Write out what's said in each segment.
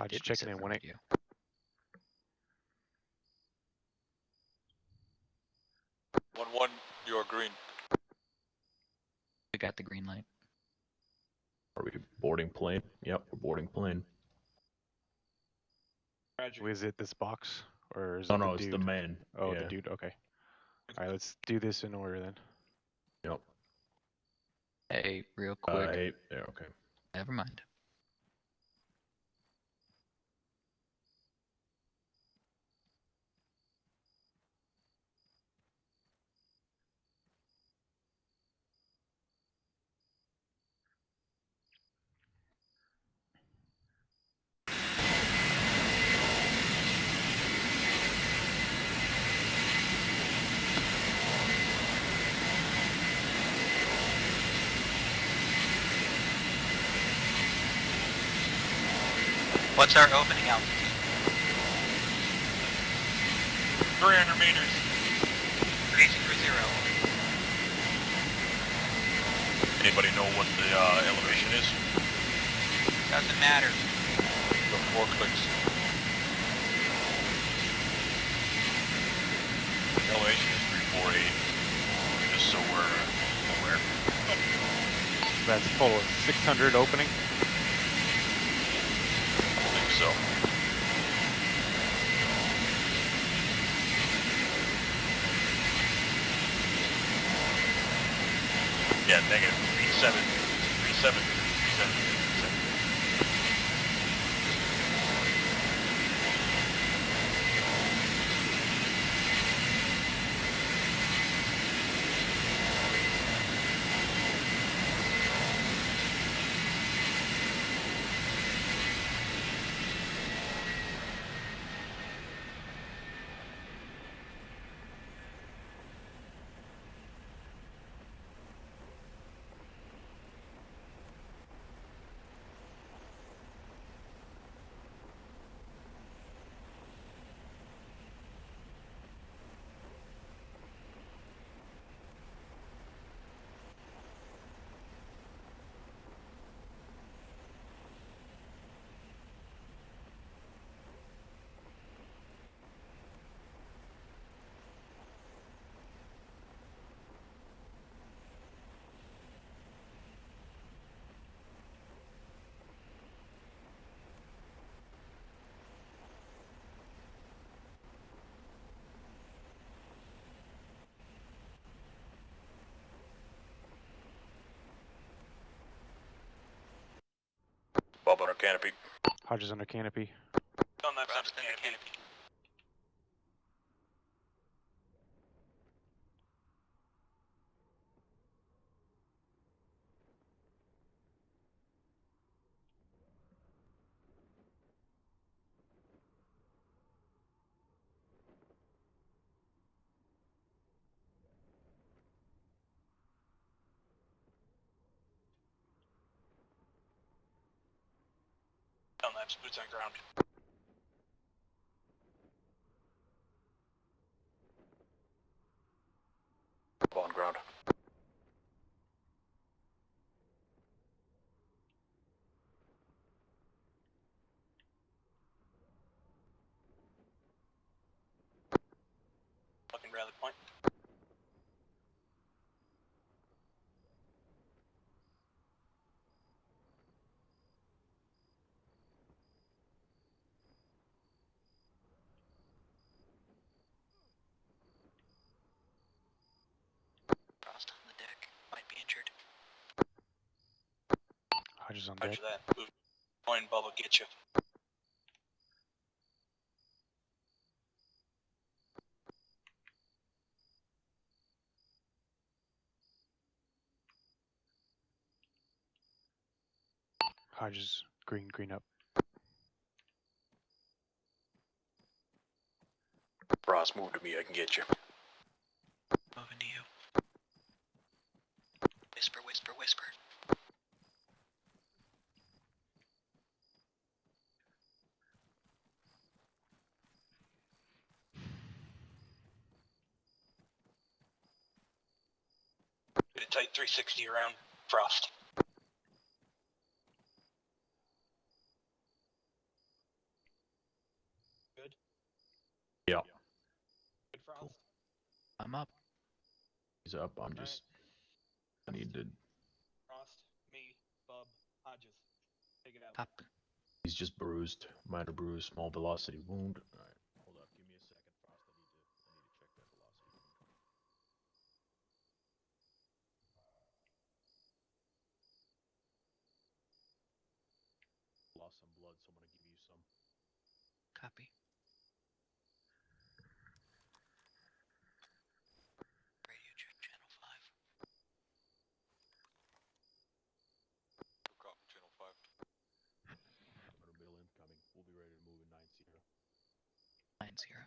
Just checking in, 1-8. You. One, you're green. We got the green light. Are we boarding plane? Yep, we're boarding plane. Is it this box? Or is No, it the no, dude? it's the man. Oh, yeah. the dude, okay. Alright, let's do this in order then. Yep. Hey, real quick. Hey, yeah, okay. Never mind. What's our opening altitude? 300 meters. Crazy for 0. Anybody know what the elevation is? Doesn't matter. The 4 clicks. Elevation is 348. Just so we're aware. That's a total of 600 opening. I think so. Yeah, negative 37. 37. 37. Bob under canopy. Hodges under canopy. On that Frost under canopy. On that, boots on ground. On ground. Fucking rally point. Frost on the deck. Might be injured. Hodges on deck. Roger that. Point bubble, get you. Hodges, green up. Frost, move to me, I can get you. Moving to you. Whisper, whisper, whisper. Get a tight 360 around Frost. Frost? I'm up. He's up. I'm just. I need to. Frost, me, Bub, Hodges. Take it out. Copy. He's just bruised. Minor bruise, small velocity wound. Alright, hold up. Give me a second, Frost. I need to check that velocity wound. Lost some blood, so I'm gonna give you some. Copy. Radio check channel 5. Copy, channel 5. Motor bill incoming. We'll be ready to move in 9-0. 9-0.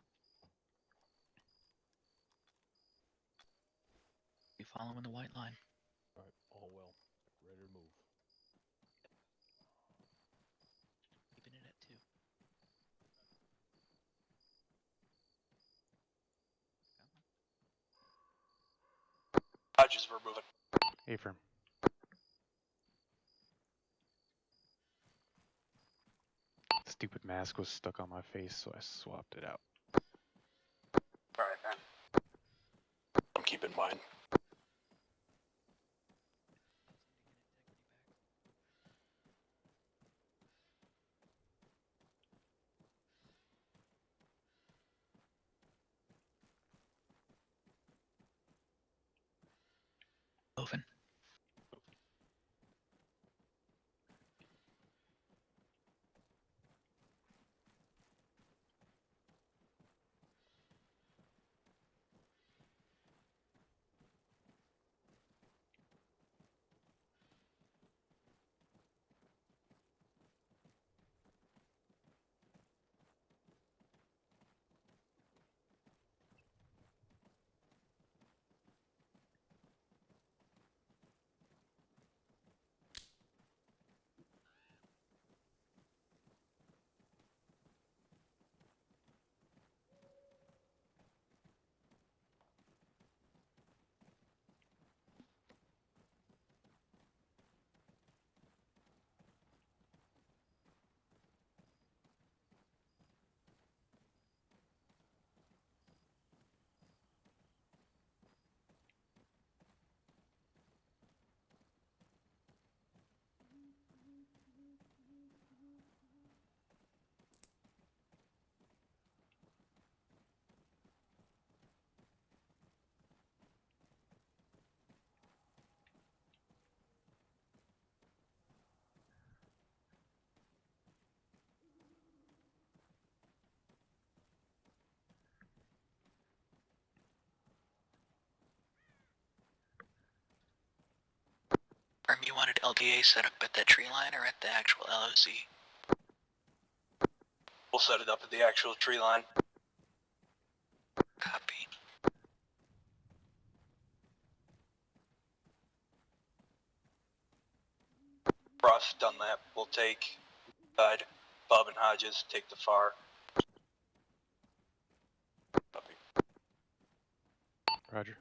You following the white line? Alright, all well. Ready to move. Keeping it at 2. Come on. Hodges, we're moving. Affirm. Stupid mask was stuck on my face, so I swapped it out. Alright, man. I'm keeping mine. Moving. You wanted LDA set up at that tree line or at the actual LOC? We'll set it up at the actual tree line. Copy. Frost, Dunlap, we'll take side. Bub and Hodges take the far. Copy. Roger.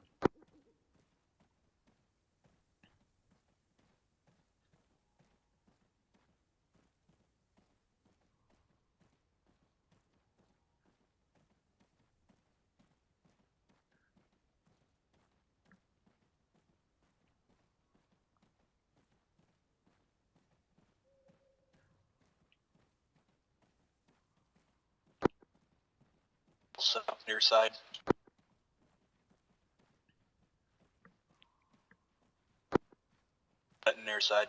We'll set up near side. Set near side.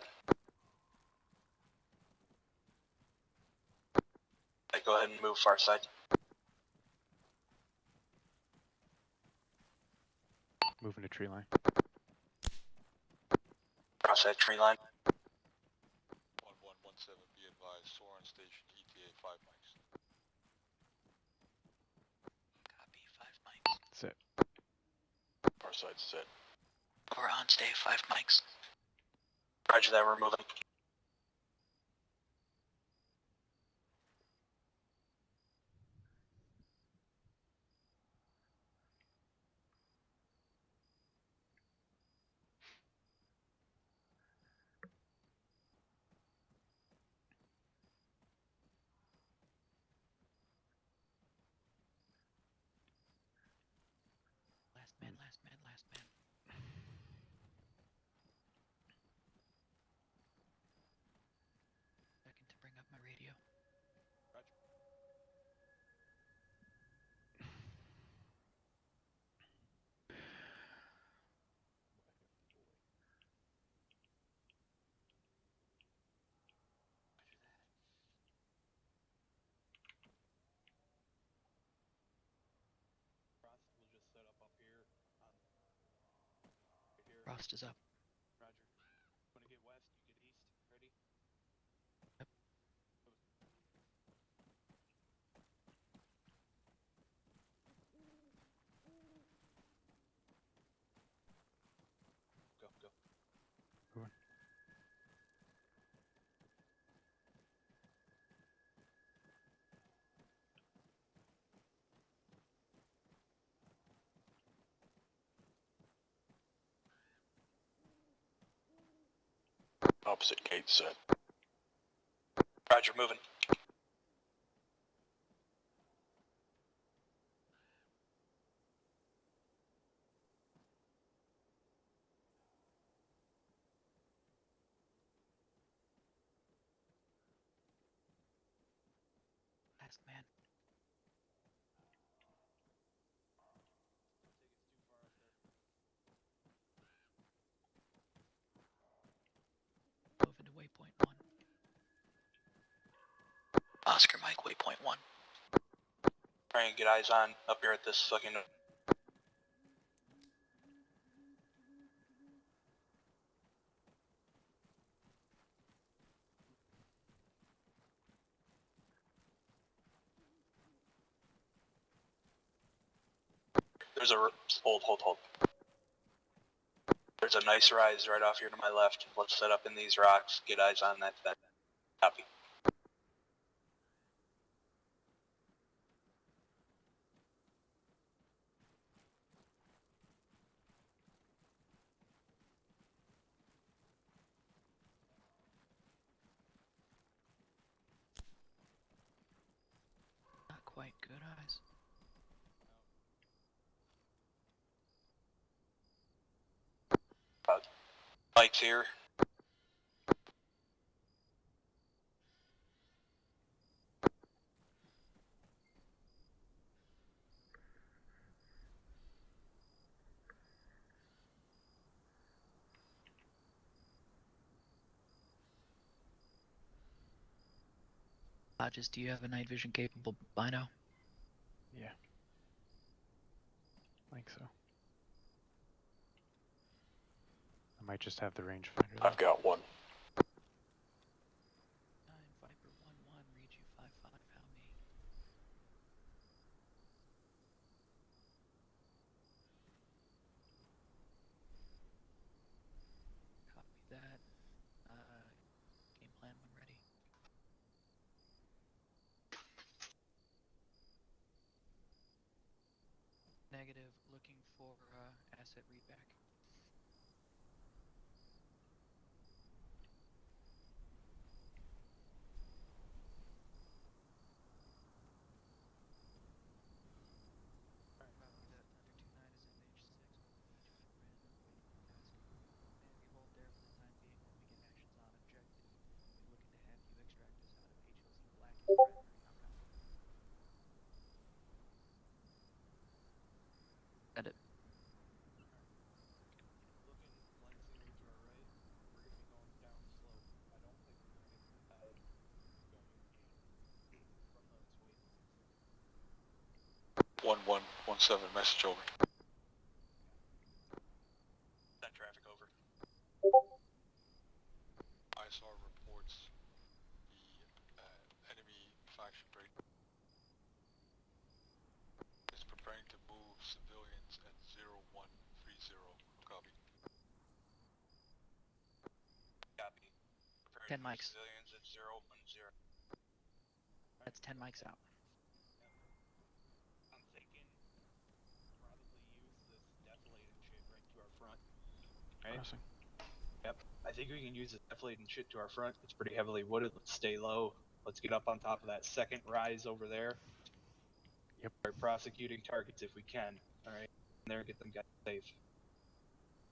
Right, go ahead and move far side. Moving to tree line. Cross that tree line. 1117, be advised, Soren Station, ETA 5 mics. Copy, 5 mics. That's it. Far side set. Over on stay, 5 mics. Roger that, we're moving. Frost is up. Roger. Wanna get west, you get east. Ready? Yep. Go, go. Moving. Opposite gate set. Roger, moving. Last man. Moving to waypoint 1. Oscar Mike, waypoint 1. Trying to get eyes on up here at this fucking. There's a hold. There's a nice rise right off here to my left. Let's set up in these rocks. Get eyes on that. Copy. Not quite good eyes. Mike's here. Hodges, do you have a night vision capable bino? Yeah. I think so. I might just have the rangefinder. I've got one. 9 Viper 1-1, read you 5-5, how me? Copy that. Game plan when ready. Negative, looking for asset readback. Copy that. Thunder 2-9 is MH6 on the beach with random waiting for task. And we hold there for the time being while we get actions on objective. We're looking to have you extract us out of HLZ Black and primary. How copy? Edit. Looking, line scenery to our right. We're gonna be going down slope. I don't think we're gonna get the tide going in from those waypoints. 1117 message over. Send traffic over. ISR reports the enemy faction break is preparing to move civilians at 0130. Copy. Copy. Prepare 10 to move mics. civilians at 010. That's 10 mics out. I'm thinking probably use this deflating shit right to our front. Right? Crossing. Yep. I think we can use this deflating shit to our front. It's pretty heavily wooded. Let's stay low. Let's get up on top of that second rise over there. Yep. Start prosecuting targets if we can. Alright. There, get them guys safe.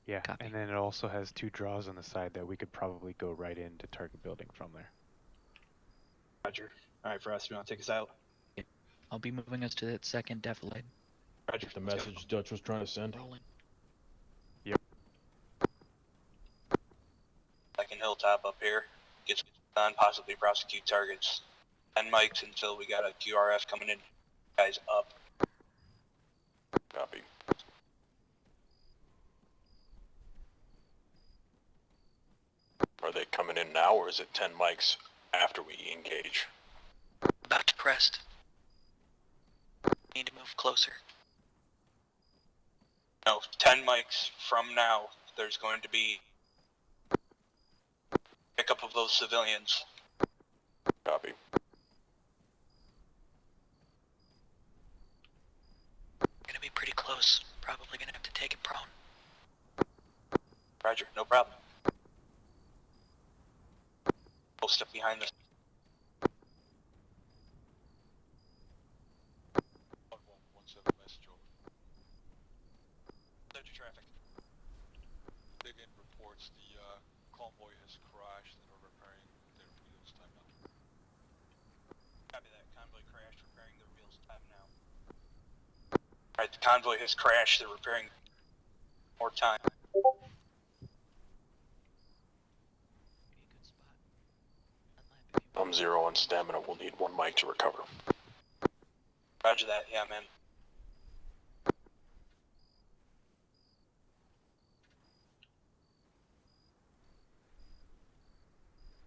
Yeah, Copy. and then it also has 2 draws on the side that we could probably go right into target building from there. Roger. Alright, for us, you want to take us out? I'll be moving us to that second defilade. Roger. The let's go. message Dutch was trying to send. Rolling. Second hilltop up here. Get on, possibly prosecute targets. 10 mics until we got a QRF coming in. Guys up. Copy. coming in now, or is it 10 mics after we engage? About to crest. Need to move closer. No, 10 mics from now, there's going to be pickup of those civilians. Copy. Gonna be pretty close. Probably gonna have to take it prone. Roger, no problem. We'll step behind this. 1117 message over. Clear to traffic. Dig in reports the convoy has crashed and are repairing their wheels time now. Copy that. Convoy crashed, repairing their wheels. Time now. Alright, the convoy has crashed. They're repairing. More time. Maybe a good spot. Unlap if you I'm 0 on stamina. We'll need 1 mic to recover. Roger that. Yeah, man.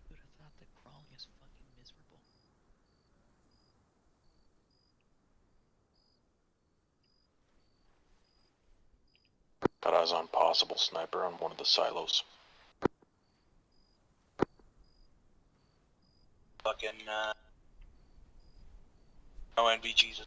Who'd have thought that crawling is fucking miserable? Got eyes on possible sniper on one of the silos. Fucking, no NVGs.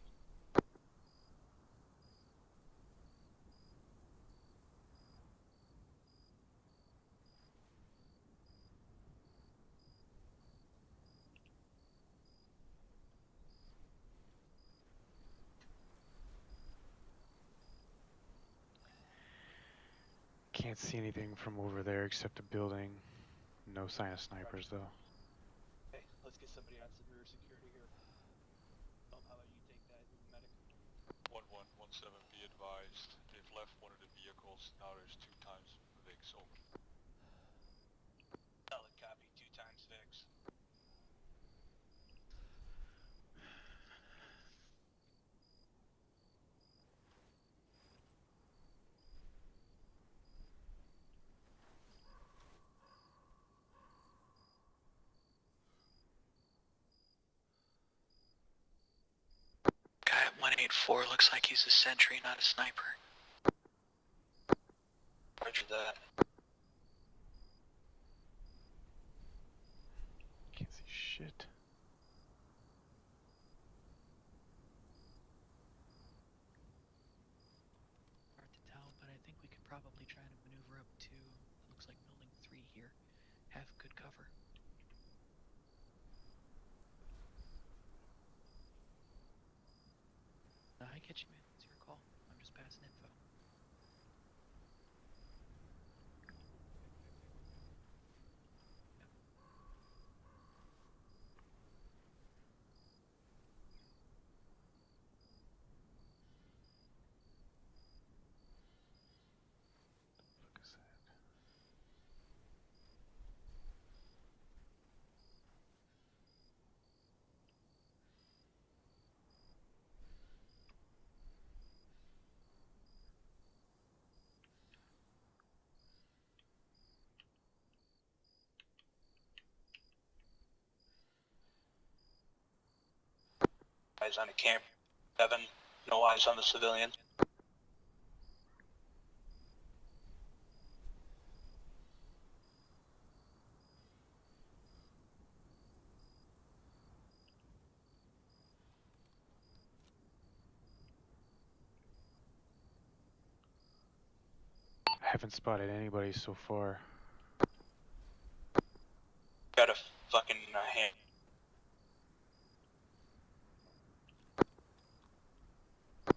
Can't see anything from over there except a building. No sign of snipers though. Okay, let's get somebody on some rear security here. How about you take that, you're the medic? 1117, be advised. They've left one of the vehicles. Now there's 2 times VIX over. Solid copy. 2 times VIX. Guy at 184 looks like he's a sentry, not a sniper. Roger that. Can't see shit. Hard to tell, but I think we could probably try to maneuver up to, looks like building 3 here. Have good cover. I get you, man. It's your call. I'm just passing info. Fuck is that? Eyes on the camp. 7. No eyes on the civilians. I haven't spotted anybody so far. Got a fucking hand.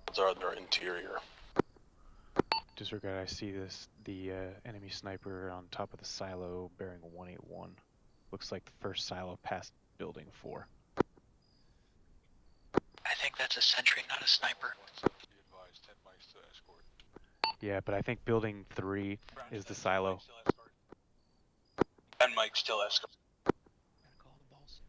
Odds are their interior. Disregard, I see the enemy sniper on top of the silo bearing a 181. Looks like the first silo past building 4. I think that's a sentry, not a sniper. 117, be advised. 10 mics to escort. Yeah, but I think building 3 Roger is the that. silo. Still escort. 10 mics still escort. Gotta call the balls.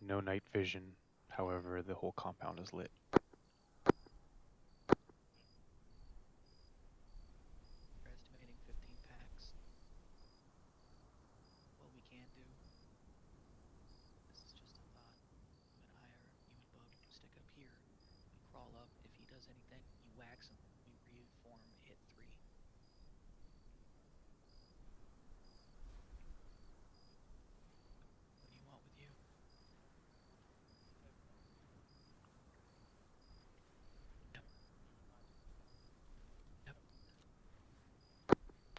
No night vision However, the whole compound is lit. We're estimating 15 packs. What we can do, this is just a thought. I'm gonna hire you and Bub stick up here. We crawl up. If he does anything, you wax him. We reform, hit 3. What do you want with you? Yep. Yep.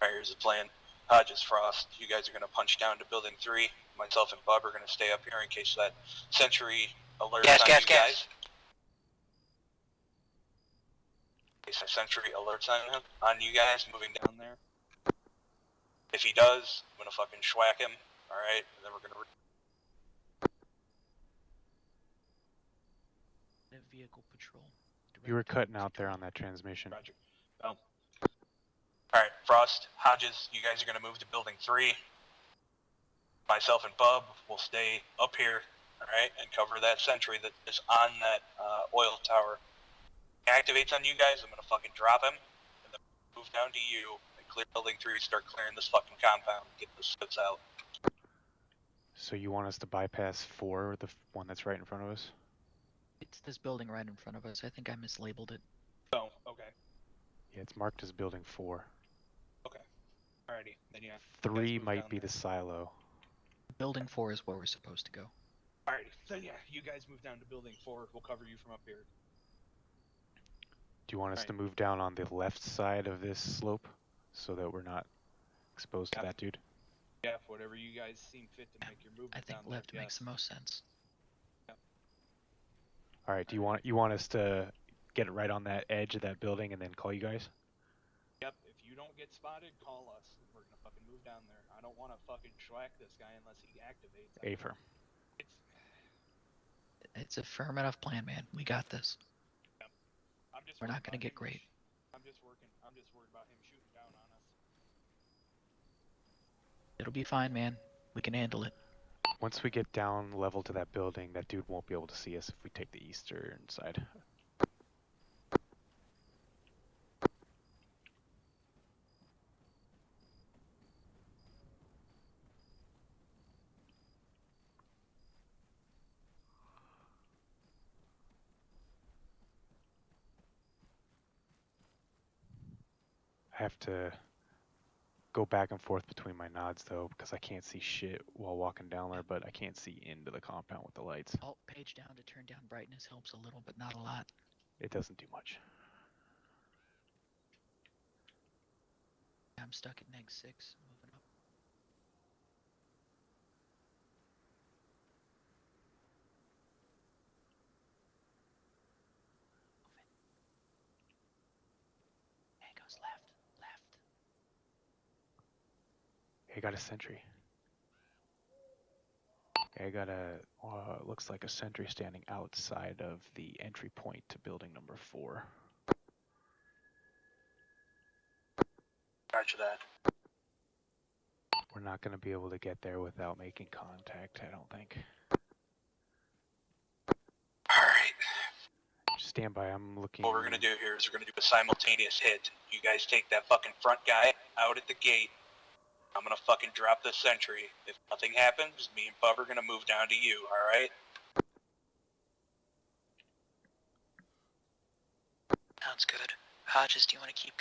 Alright, here's the plan. Hodges, Frost, you guys are gonna punch down to building 3. Myself and Bub are gonna stay up here in case that sentry alerts Gas, on gas, you gas. guys. In case that sentry alerts on you guys moving down there. If he does, I'm gonna fucking schwack him. Alright, and then we're gonna Vehicle patrol. You were Direct cutting out there security. on that transmission. Roger. Oh. Alright, Frost, Hodges, you guys are gonna move to building 3. Myself and Bub will stay up here, alright, and cover that sentry that is on that oil tower. Activates on you guys, I'm gonna fucking drop him, and then move down to you, and clear building 3, start clearing this fucking compound, and get the splits out. So you want us to bypass 4, the one that's right in front of us? It's this building right in front of us. I think I mislabeled it. Oh, okay. Yeah, it's marked as building 4. Okay. Alrighty, then yeah. 3 move might down be there. the silo. Building 4 is where we're supposed to go. Alrighty, then yeah, you guys move down to building 4, we'll cover you from up here. Do you want us Right. to move down on the left side of this slope so that we're not exposed to that dude? Yeah, whatever you guys seem fit to make your movement I think down left there. makes the most sense. All right. Do you want us to get it right on that edge of that building and then call you guys? Yep, if you don't get spotted, call us. We're gonna fucking move down there. I don't wanna fucking schwack this guy unless he activates. Affirm. It's a firm enough plan, man. We got this. I'm just We're not gonna worried get about him great. I'm just worried about him shooting down on us. It'll be fine, man. We can handle it. Once we get down level to that building, that dude won't be able to see us if we take the eastern side. I have to go back and forth between my nods though because I can't see shit while walking down there, but I can't see into the compound with the lights. Alt page down to turn down brightness helps a little, but not a lot. It doesn't do much. I'm stuck at -6, moving up. It goes left. Hey, I got a sentry. Okay, I got a, looks like a sentry standing outside of the entry point to building number 4. Roger that. We're not going to be able to get there without making contact, I don't think. Alright. Just stand by, I'm looking. What we're gonna do here is we're gonna do a simultaneous hit. You guys take that fucking front guy out at the gate. I'm gonna fucking drop the sentry. If nothing happens, me and Bub are gonna move down to you, alright? Sounds good. Hodges, do you want to keep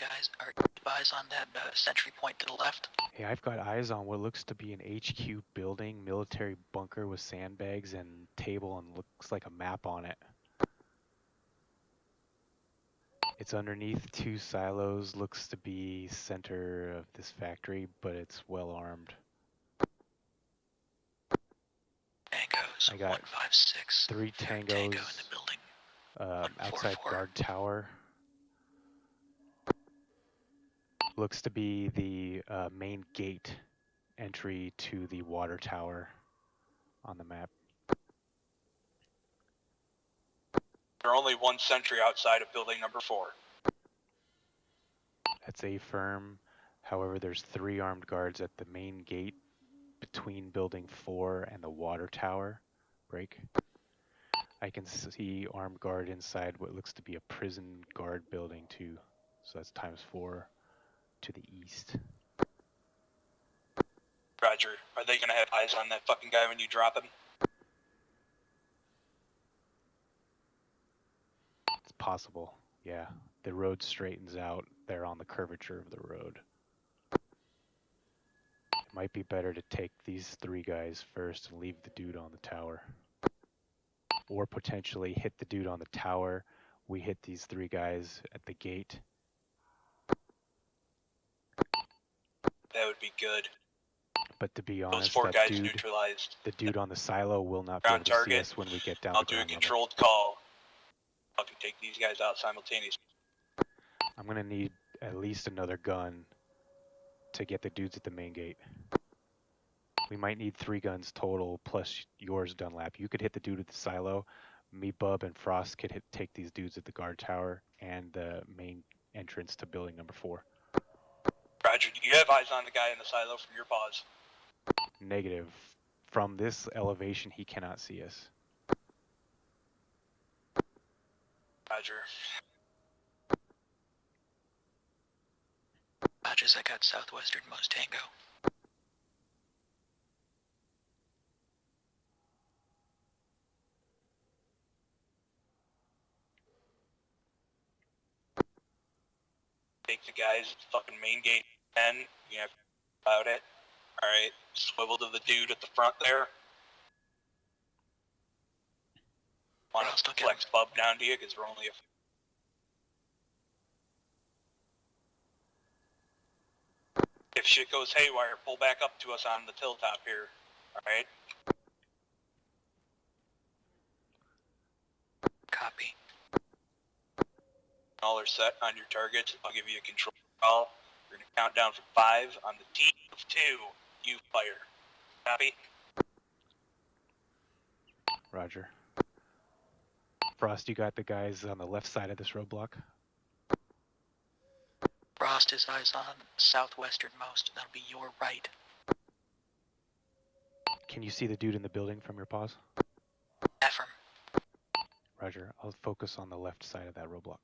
eyes on that sentry point to the left? Hey, I've got eyes on what looks to be an HQ building, military bunker with sandbags and table and looks like a map on it. It's underneath 2 silos, looks to be center of this factory, but it's well armed. Tangos, I got 156. 3 Tango in tangos the building. outside 144. guard tower. Looks to be the main gate entry to the water tower on the map. There's only one sentry outside of building number 4. That's affirm. However, there's 3 armed guards at the main gate between building 4 and the water tower. Break. I can see armed guard inside what looks to be a prison guard building too. So that's ×4 to the east. Roger. Are they gonna have eyes on that fucking guy when you drop him? It's possible. Yeah. The road straightens out. They're on the curvature of the road. It might be better to take these 3 guys first and leave the dude on the tower. Or potentially hit the dude on the tower. We hit these 3 guys at the gate. That would be good. But to be Those honest, 4 that guys dude, neutralized. the dude on the silo will not be Ground able to see target. us when we get down I'll to do a ground level. controlled call. Fucking take these guys out simultaneously. I'm gonna need at least another gun to get the dudes at the main gate. We might need 3 guns total plus yours, Dunlap. You could hit the dude at the silo. Me, Bub, and Frost could take these dudes at the guard tower and the main entrance to building number 4. Roger, do you have eyes on the guy in the silo from your pause? Negative. From this elevation, he cannot see us. Roger. Hodges, I got southwesternmost Tango. Take the guys at the fucking main gate 10. You have about it. Alright. Swivel to the dude at the front there. Want Frost, to okay. flex Bub down to you because we're only a... If shit goes haywire, pull back up to us on the hilltop here. Alright? Copy. All are set on your targets. I'll give you a control call. We're going to count down from 5. On the T of 2, you fire. Copy? Roger. Frost, you got the guys on the left side of this roadblock? Frost is eyes on southwesternmost. That'll be your right. Can you see the dude in the building from your pause? Affirm. Roger. I'll focus on the left side of that roadblock.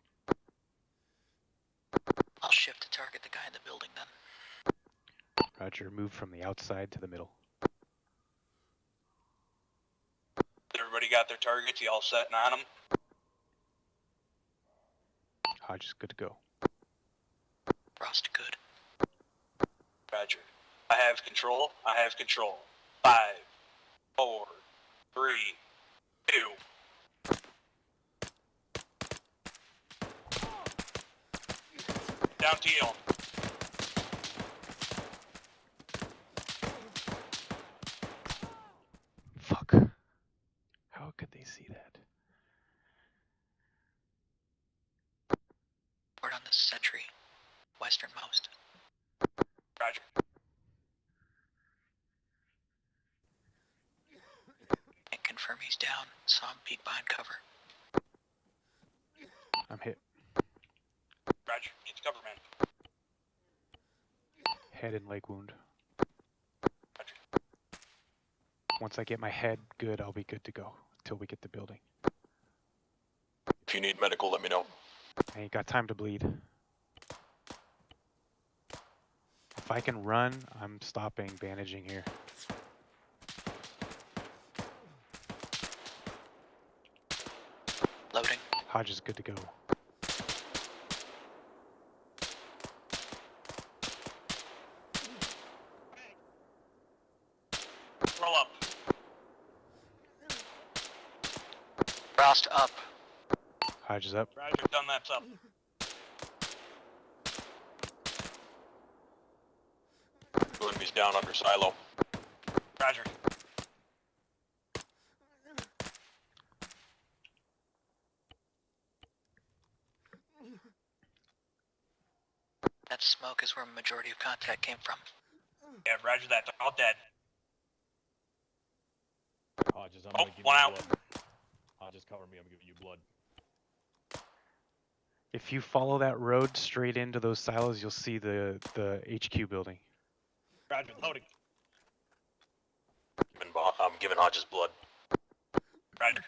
I'll shift to target the guy in the building then. Roger. Move from the outside to the middle. Everybody got their targets? You all setting on them? Hodge is good to go. Frost, good. Roger. I have control. I have control. 5, 4, 3, 2. Down to you. Fuck. How could they see that? Word on the sentry. Westernmost. Roger. Can't confirm he's down. Saw him peek behind cover. I'm hit. Roger. Get to cover, man. Head and leg wound. Roger. Once I get my head good, I'll be good to go until we get the building. If you need medical, let me know. I ain't got time to bleed. If I can run, I'm stopping bandaging here. Loading. Hodge is good to go. Roll up. Frost up. Hodge is up. Roger. Dunlap's up. Two enemies down under silo. Roger. That smoke is where majority of contact came from. Yeah, roger that. They're all dead. Hodges, I'm Oh, gonna give one you out. blood. Hodges, cover me. I'm giving you blood. If you follow that road straight into those silos, you'll see the HQ building. Roger. Loading. I'm giving Hodges blood. Roger.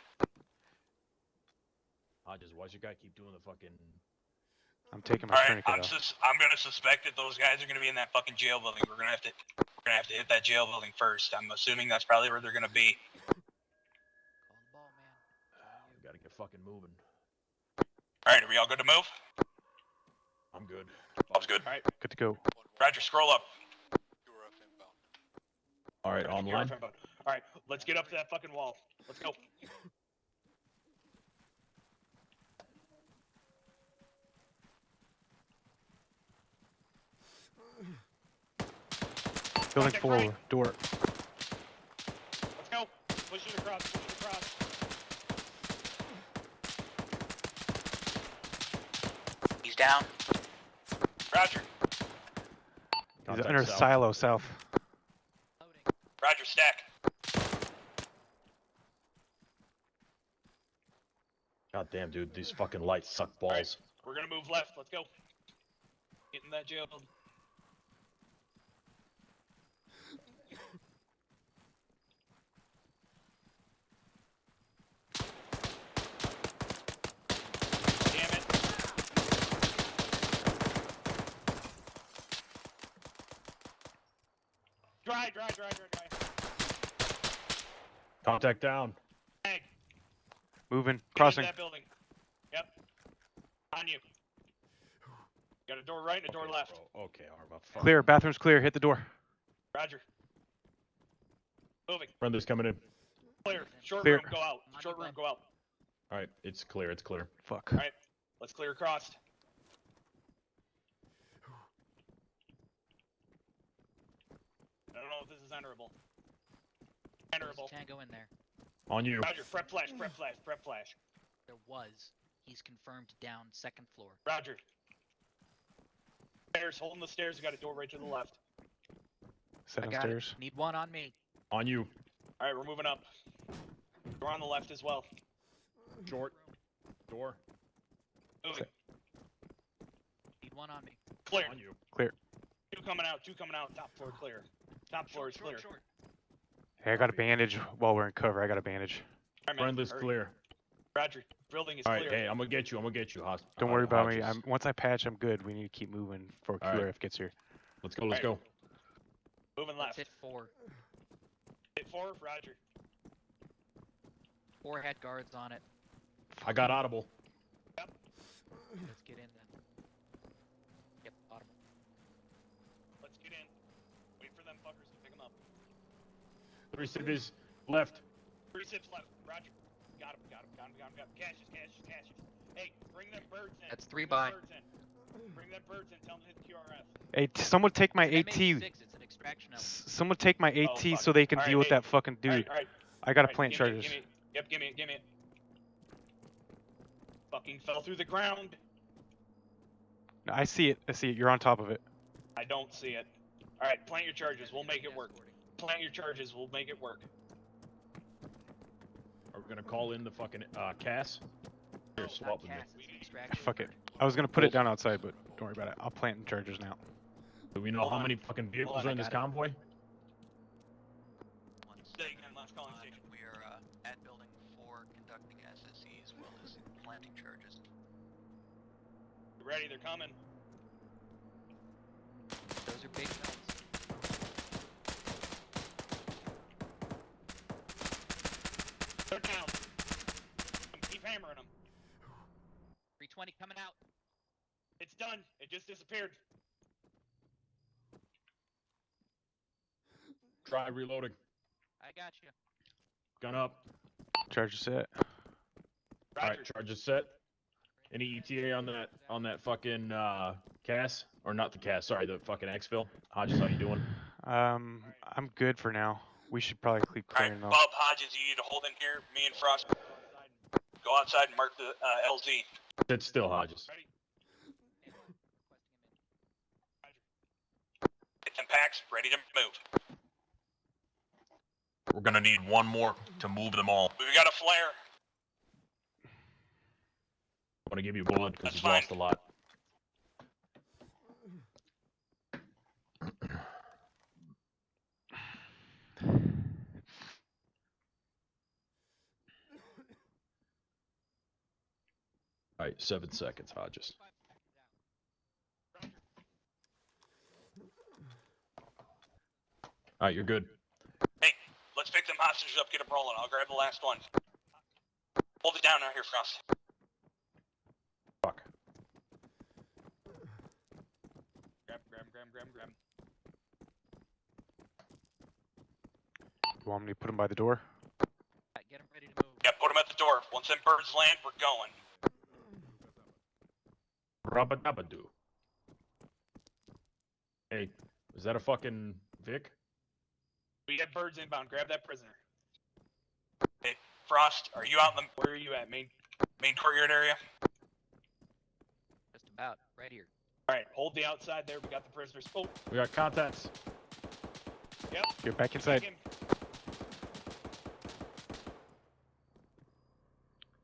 Hodges, why's your guy keep doing the fucking... I'm taking my All right, tourniquet off. I'm gonna suspect that those guys are gonna be in that fucking jail building. We're gonna have to hit that jail building first. I'm assuming that's probably where they're gonna be. Call the ball, man. It's all you. We gotta get fucking moving. All right, are we all good to move? I'm good. Bob's good. All right, Good to go. Roger, scroll up. QRF inbound. Alright, online. All right, let's get up to that fucking wall. Let's go. Building Contact 4, right. door. Let's go. Push it across. Push it across. He's down. Roger. He's Contact under south. silo south. Loading. Roger, stack. God damn, dude, these fucking lights suck balls. We're gonna move left. Let's go. Get in that jail building. Damn it. Dry. Contact down. Tag. Moving. Get into Crossing. that building. Yep. On you. Got a door right and a door left. Bro, okay, Arma. Fuck. Clear. Bathroom's clear. Hit the door. Roger. Moving. Friendly's coming in. Clear. Short Clear. room, go out. On Short you, room, Glenn. go out. Alright, it's clear, it's clear. Fuck. Alright. Let's clear across. I don't know if this is enterable. Enterable. Can't go in there. On you. Roger. Prep flash. There was. He's confirmed down, second floor. Roger. Stairs. Holding the stairs. We got a door right to the left. I got Stairs. it. Need one on me. On you. Alright, we're moving up. Door on the left as well. Short. Door. Moving. Need one on me. Clear. On you. Two coming out. Top floor clear. Top floor is clear. Short. Hey, I got a bandage while we're in cover. I got a bandage. Alright, man. Friendly's Hurry. clear. Roger. Building is Alright, clear. hey, I'm gonna get you, Don't worry about me. Hodges. Once I patch, I'm good. We need to keep moving before All right. QRF gets here. Let's go. Moving Let's left. hit 4. Hit 4. Roger. 4 had guards on it. I got audible. Let's get in then. Yep, bottom. Let's get in. Wait for them fuckers to pick them up. 3 civvies left. 3 sips left. Roger. Got him. Cashes. Hey, bring them birds in. That's 3 Bring by. them birds in. Bring them birds in. Tell them to hit the QRF. Hey, someone take my It's an AT. MH6, it's an extraction element. Someone take my AT fuck. so they can Alright, deal with hey. that fucking dude. Alright. I got to Alright, plant give me it, charges. Give me it. Yep, give me it. Fucking fell through the ground. No, I see it. You're on top of it. I don't see it. Alright, plant your charges. We'll make it work. Plant your charges. We'll make it work. Are we gonna call in the fucking Cass? Here, Not swap with me. Cass, it's an extraction Fuck it. alert. I was gonna put it down outside, but don't worry about it. I'll plant charges now. Do we know Hold how on. many fucking vehicles Hold on, are I in this got it. convoy? Stay again, last calling station. We are at building 4 conducting SSE as well as planting charges. You ready? They're coming. Those are big guns. They're down. Keep hammering them. 320 coming out. It's done. It just disappeared. Try reloading. I got you. Gun up. Charges set. Roger. Alright, charges set. Any ETA on that fucking Cass? Or not the Cass, sorry, the fucking exfil. Hodges, how you doing? I'm good for now. We should probably keep Alright, clearing Bob off. Hodges, you need to hold in here. Me and Frost go outside and mark the LZ. Sit still, Hodges. Ready? Requesting him in. Get them packs, ready to move. We're gonna need one more to move them all. We've got a flare. I want to give you blood because That's you've fine. lost a lot. Alright, 7 seconds, Hodges. Alright, you're good. Hey, let's pick them hostages up, get them rolling. I'll grab the last one. Hold it down out here, Frost. Fuck. Grab. You want me to put him by the door? Get him ready to move. Yeah, put them at the door. Once them birds land, we're going. Rabadabadoo. Hey, is that a fucking Vic? We have birds inbound. Grab that prisoner. Hey, Frost, are you out in Where are you at? the main courtyard area? Just about. Right here. Alright, hold the outside there. We got the prisoners. Oh, We got contacts. yep. Get back inside. Take him.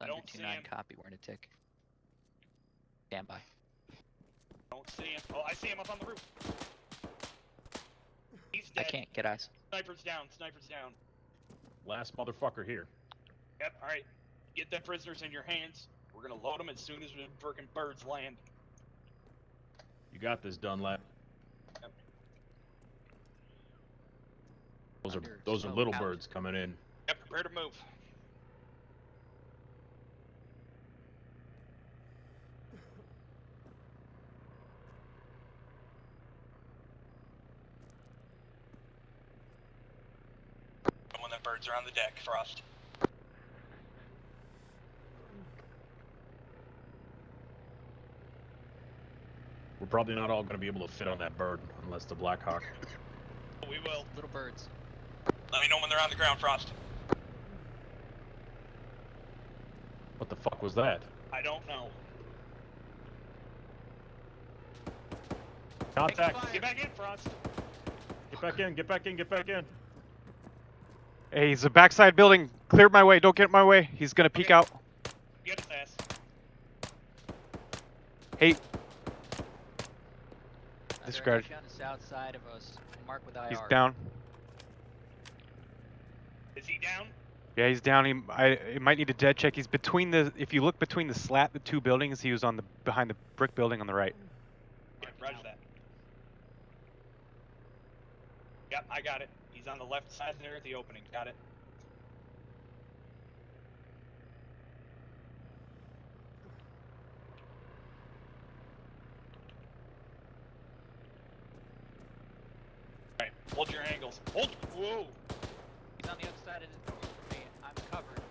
I Thunder don't see 2-9 him. copy. We're in a tick. Stand by. Don't see him. Oh, I see him up on the roof. He's dead. I can't get eyes. Sniper's down. Sniper's down. Last motherfucker here. Yep, alright. Get them prisoners in your hands. We're gonna load them as soon as the frickin' birds land. You got this, Dunlap. Yep. Those are little birds coming in. Yep, prepare to move. And when the birds are on the deck, Frost. We're probably not all going to be able to fit on that bird unless the Black Hawk. We will. Little birds. Let me know when they're on the ground, Frost. What the fuck was that? I don't know. Contact! Get back in, Frost. Get back in, get back in, get back in. Hey, he's a backside building. Clear my way. Don't get in my way. He's gonna peek Okay. out. Get his ass. Hey, Thunder, Discard. he's on the south side of us. Mark with IR. he's down. Is he down? Yeah, he's down. It might need a dead check. He's between the. If you look between the slat, the two buildings, he was on the behind the brick building on the right. Yeah, roger that. Yep, I got it. He's on the left side there at the opening. Got it. Alright, hold your angles. Hold! Whoa! He's on the other side of the door from me. I'm covered.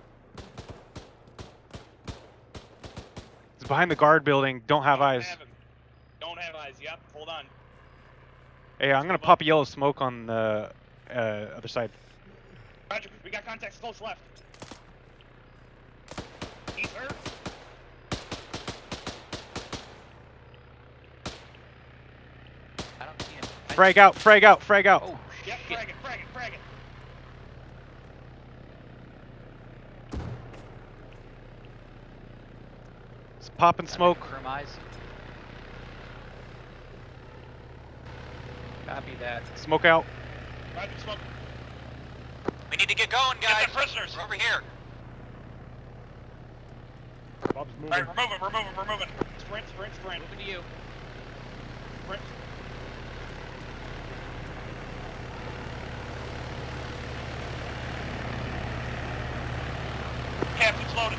He's behind the guard building. Don't have eyes. Have him. Don't have eyes. Yep, hold on. Hey, I'm gonna pop a yellow smoke on the other side. Roger, we got contacts close left. He's hurt. I don't see him. Frag out! Frag out! Frag out! Oh, Yep, shit. frag it. It's popping smoke. Confirm eyes. Copy that. Smoke out. Roger, smoke. We need to get going, guys. Get the prisoners. We're over here. Bob's moving. Alright, we're moving. Sprint. Moving to you. Sprint. Captain's loaded.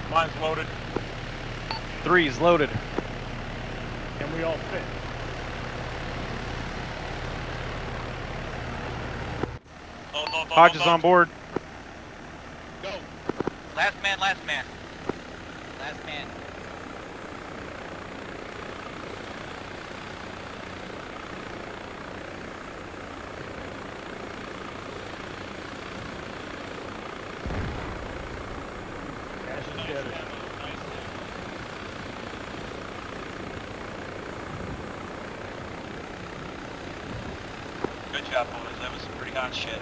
Mine's loaded. 3's loaded. Can we all fit? Load. Hodge is on board. Go. Last man. Last man. Cash is Nice, dead. nice. Good job, boys. That was some pretty hot shit.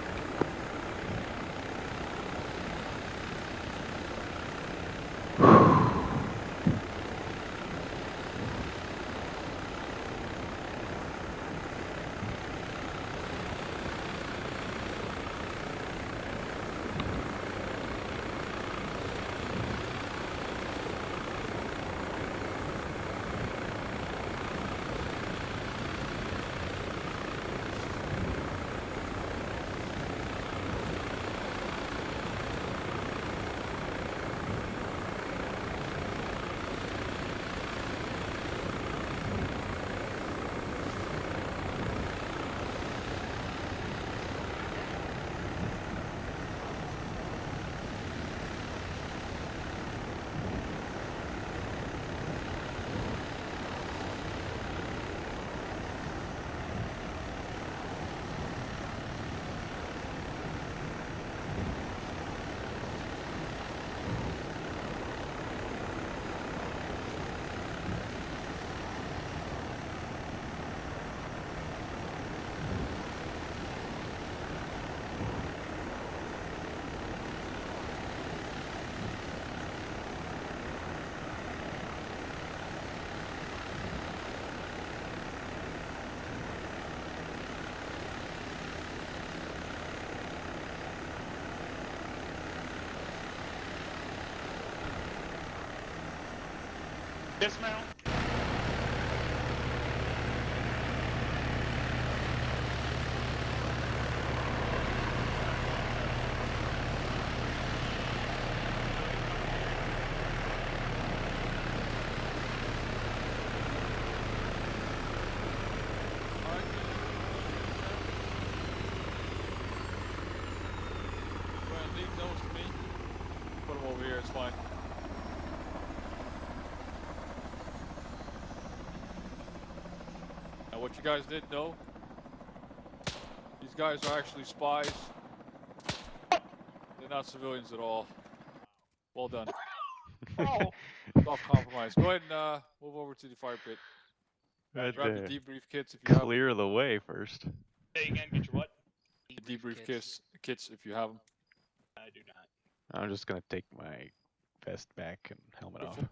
Dismount. Alright, go ahead, leave those to me. Put them over here, it's fine. Now what you guys didn't know, these guys are actually spies. They're not civilians at all. Well done. Oh. Off compromise. Go ahead and move over to the fire pit. Had Grab the to debrief kits if you have them. clear the way first. Say again, get your what? The debrief kits if you have them. I do not. I'm just gonna take my vest back and helmet off. Beautiful.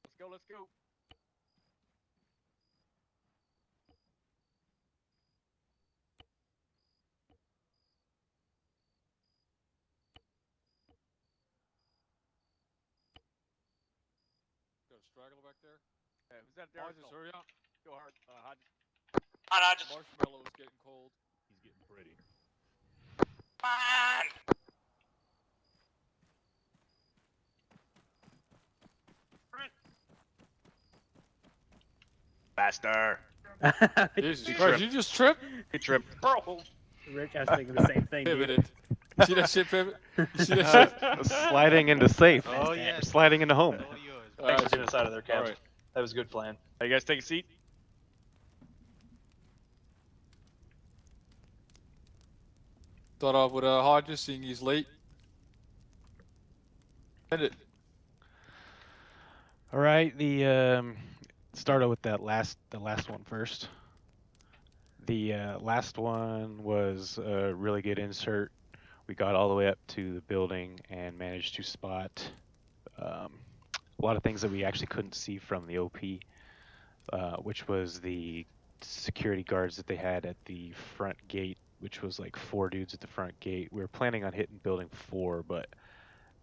Let's go, let's go. Got a straggler back there. Who's that there? Hodges, hurry up. Go hard. Hodges. Come on, just Marshmallow is getting cold. He's getting pretty. come on. Faster. Jesus Christ, you just tripped? He tripped. Bro. Rich, I was thinking the same thing. dude. Pivoted. See that shit pivot? You see that shit? Sliding into safe. Oh, Or yeah. sliding into home. All yours. Thanks for getting us out of there, Kev. Alright. That was a good plan. Hey, you guys take a seat. Start off with Hodges, seeing he's late. End it. All right, the started with the last one first. The last one was a really good insert. We got all the way up to the building and managed to spot a lot of things that we actually couldn't see from the OP, which was the security guards that they had at the front gate, which was like 4 dudes at the front gate. We were planning on hitting building 4, but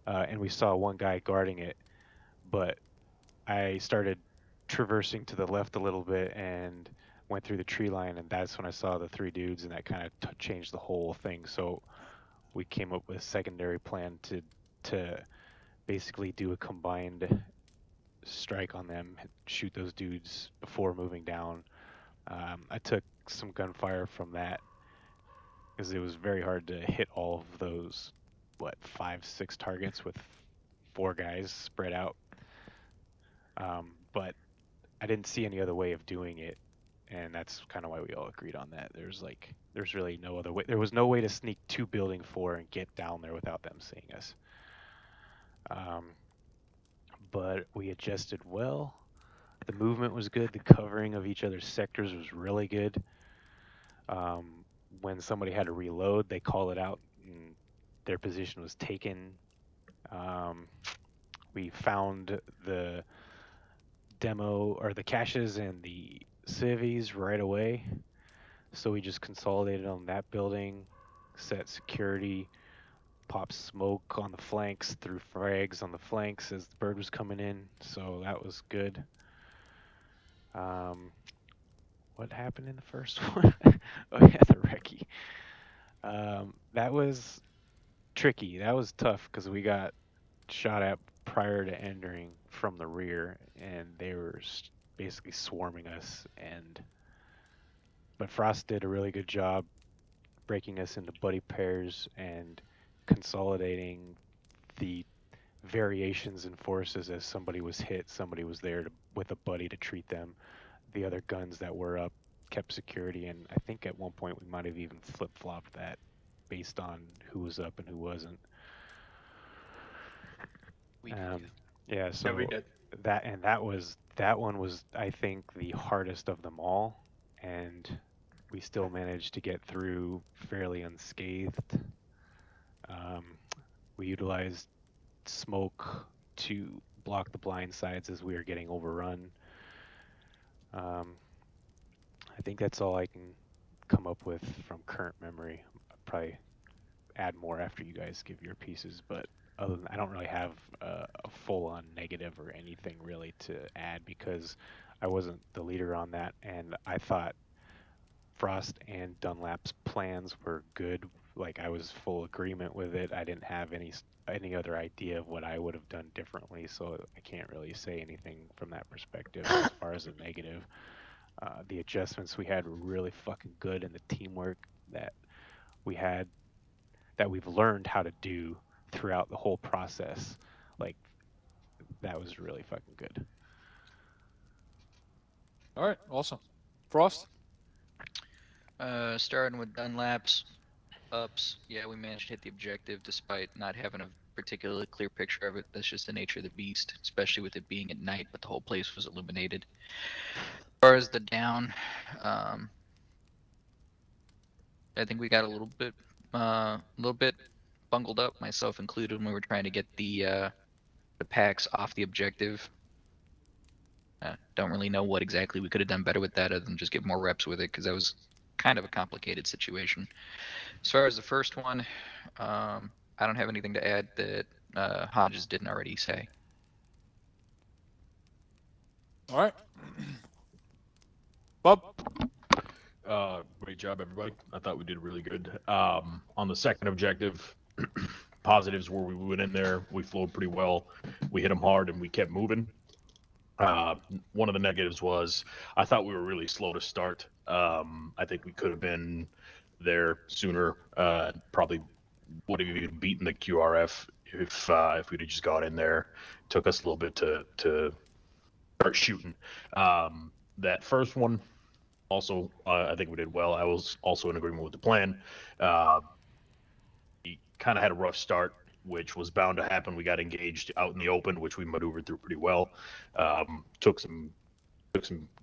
and we saw one guy guarding it, but I started traversing to the left a little bit and went through the tree line, and that's when I saw the 3 dudes, and that kind of changed the whole thing. So we came up with a secondary plan to basically do a combined strike on them, shoot those dudes before moving down. I took some gunfire from that because it was very hard to hit all of those, 5-6 targets with 4 guys spread out. But I didn't see any other way of doing it, and that's kind of why we all agreed on that. There's really no other way. There was no way to sneak to building 4 and get down there without them seeing us. But we adjusted well. The movement was good. The covering of each other's sectors was really good. When somebody had to reload, they call it out, and their position was taken. We found the demo or the caches and the civies right away, so we just consolidated on that building, set security, popped smoke on the flanks, threw frags on the flanks as the bird was coming in, so that was good. What happened in the first one? Oh yeah, the recce. That was tricky. That was tough because we got shot at prior to entering from the rear, and they were basically swarming us. But Frost did a really good job breaking us into buddy pairs and consolidating the variations in forces. As somebody was hit, somebody was there with a buddy to treat them. The other guns that were up kept security, and I think at one point we might have even flip-flopped that based on who was up and who wasn't. We did. Yeah, so we did. that one was, I think, the hardest of them all, and we still managed to get through fairly unscathed. We utilized smoke to block the blind sides as we were getting overrun. I think that's all I can come up with from current memory. I'll probably add more after you guys give your pieces, but other than I don't really have a full-on negative or anything really to add because I wasn't the leader on that, and I thought Frost and Dunlap's plans were good. Like I was full agreement with it. I didn't have any other idea of what I would have done differently, so I can't really say anything from that perspective as far as a negative. The adjustments we had were really fucking good, and the teamwork that we had, that we've learned how to do throughout the whole process, like that was really fucking good. All right, awesome. Frost? Starting with Dunlap's ups, yeah, we managed to hit the objective despite not having a particularly clear picture of it. That's just the nature of the beast, especially with it being at night, but the whole place was illuminated. As far as the down, I think we got a little bit bungled up, myself included, when we were trying to get the packs off the objective. Don't really know what exactly we could have done better with that other than just get more reps with it, because that was kind of a complicated situation. As far as the first one, I don't have anything to add that Hodges didn't already say. All right. Bob? Great job, everybody. I thought we did really good. On the second objective, positives were we went in there, we flowed pretty well, we hit them hard, and we kept moving. One of the negatives was I thought we were really slow to start. I think we could have been there sooner. Probably would have even beaten the QRF if we'd have just got in there. It took us a little bit to start shooting. That first one, also, I think we did well. I was also in agreement with the plan. We kind of had a rough start, which was bound to happen. We got engaged out in the open, which we maneuvered through pretty well. Took some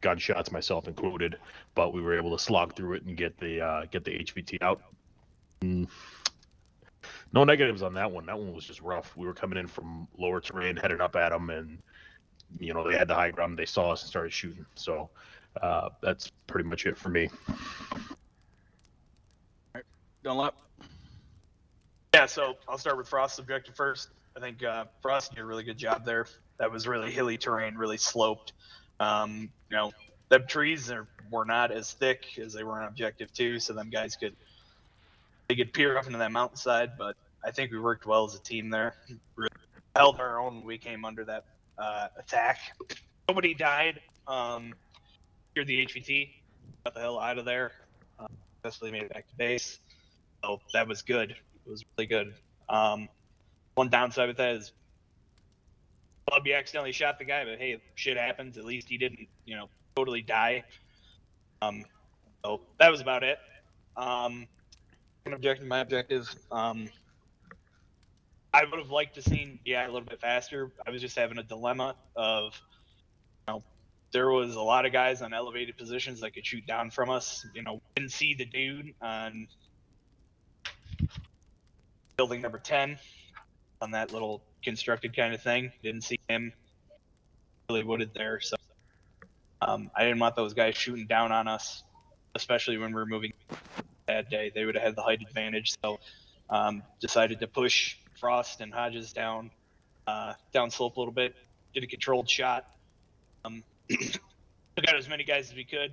gunshots, myself included, but we were able to slog through it and get the HVT out. No negatives on that one. That one was just rough. We were coming in from lower terrain, headed up at them, and they had the high ground. They saw us and started shooting. So that's pretty much it for me. Dunlap? Yeah, so I'll start with Frost's objective first. I think Frost did a really good job there. That was really hilly terrain, really sloped. The trees were not as thick as they were on objective 2, so them guys could peer up into that mountainside, but I think we worked well as a team there. Really held our own when we came under that attack. Nobody died. Secured the HVT, got the hell out of there. Successfully made it back to base. So that was good. It was really good. One downside with that is Bubby accidentally shot the guy, but hey, shit happens. At least he didn't, totally die. So that was about it. My objective. I would have liked to seen, a little bit faster. I was just having a dilemma of, there was a lot of guys on elevated positions that could shoot down from us. Didn't see the dude on building number 10 on that little constructed kind of thing. Didn't see him. Really wooded there, so I didn't want those guys shooting down on us, especially when we were moving that day. They would have had the height advantage, so decided to push Frost and Hodges down slope a little bit. Did a controlled shot. Took out as many guys as we could.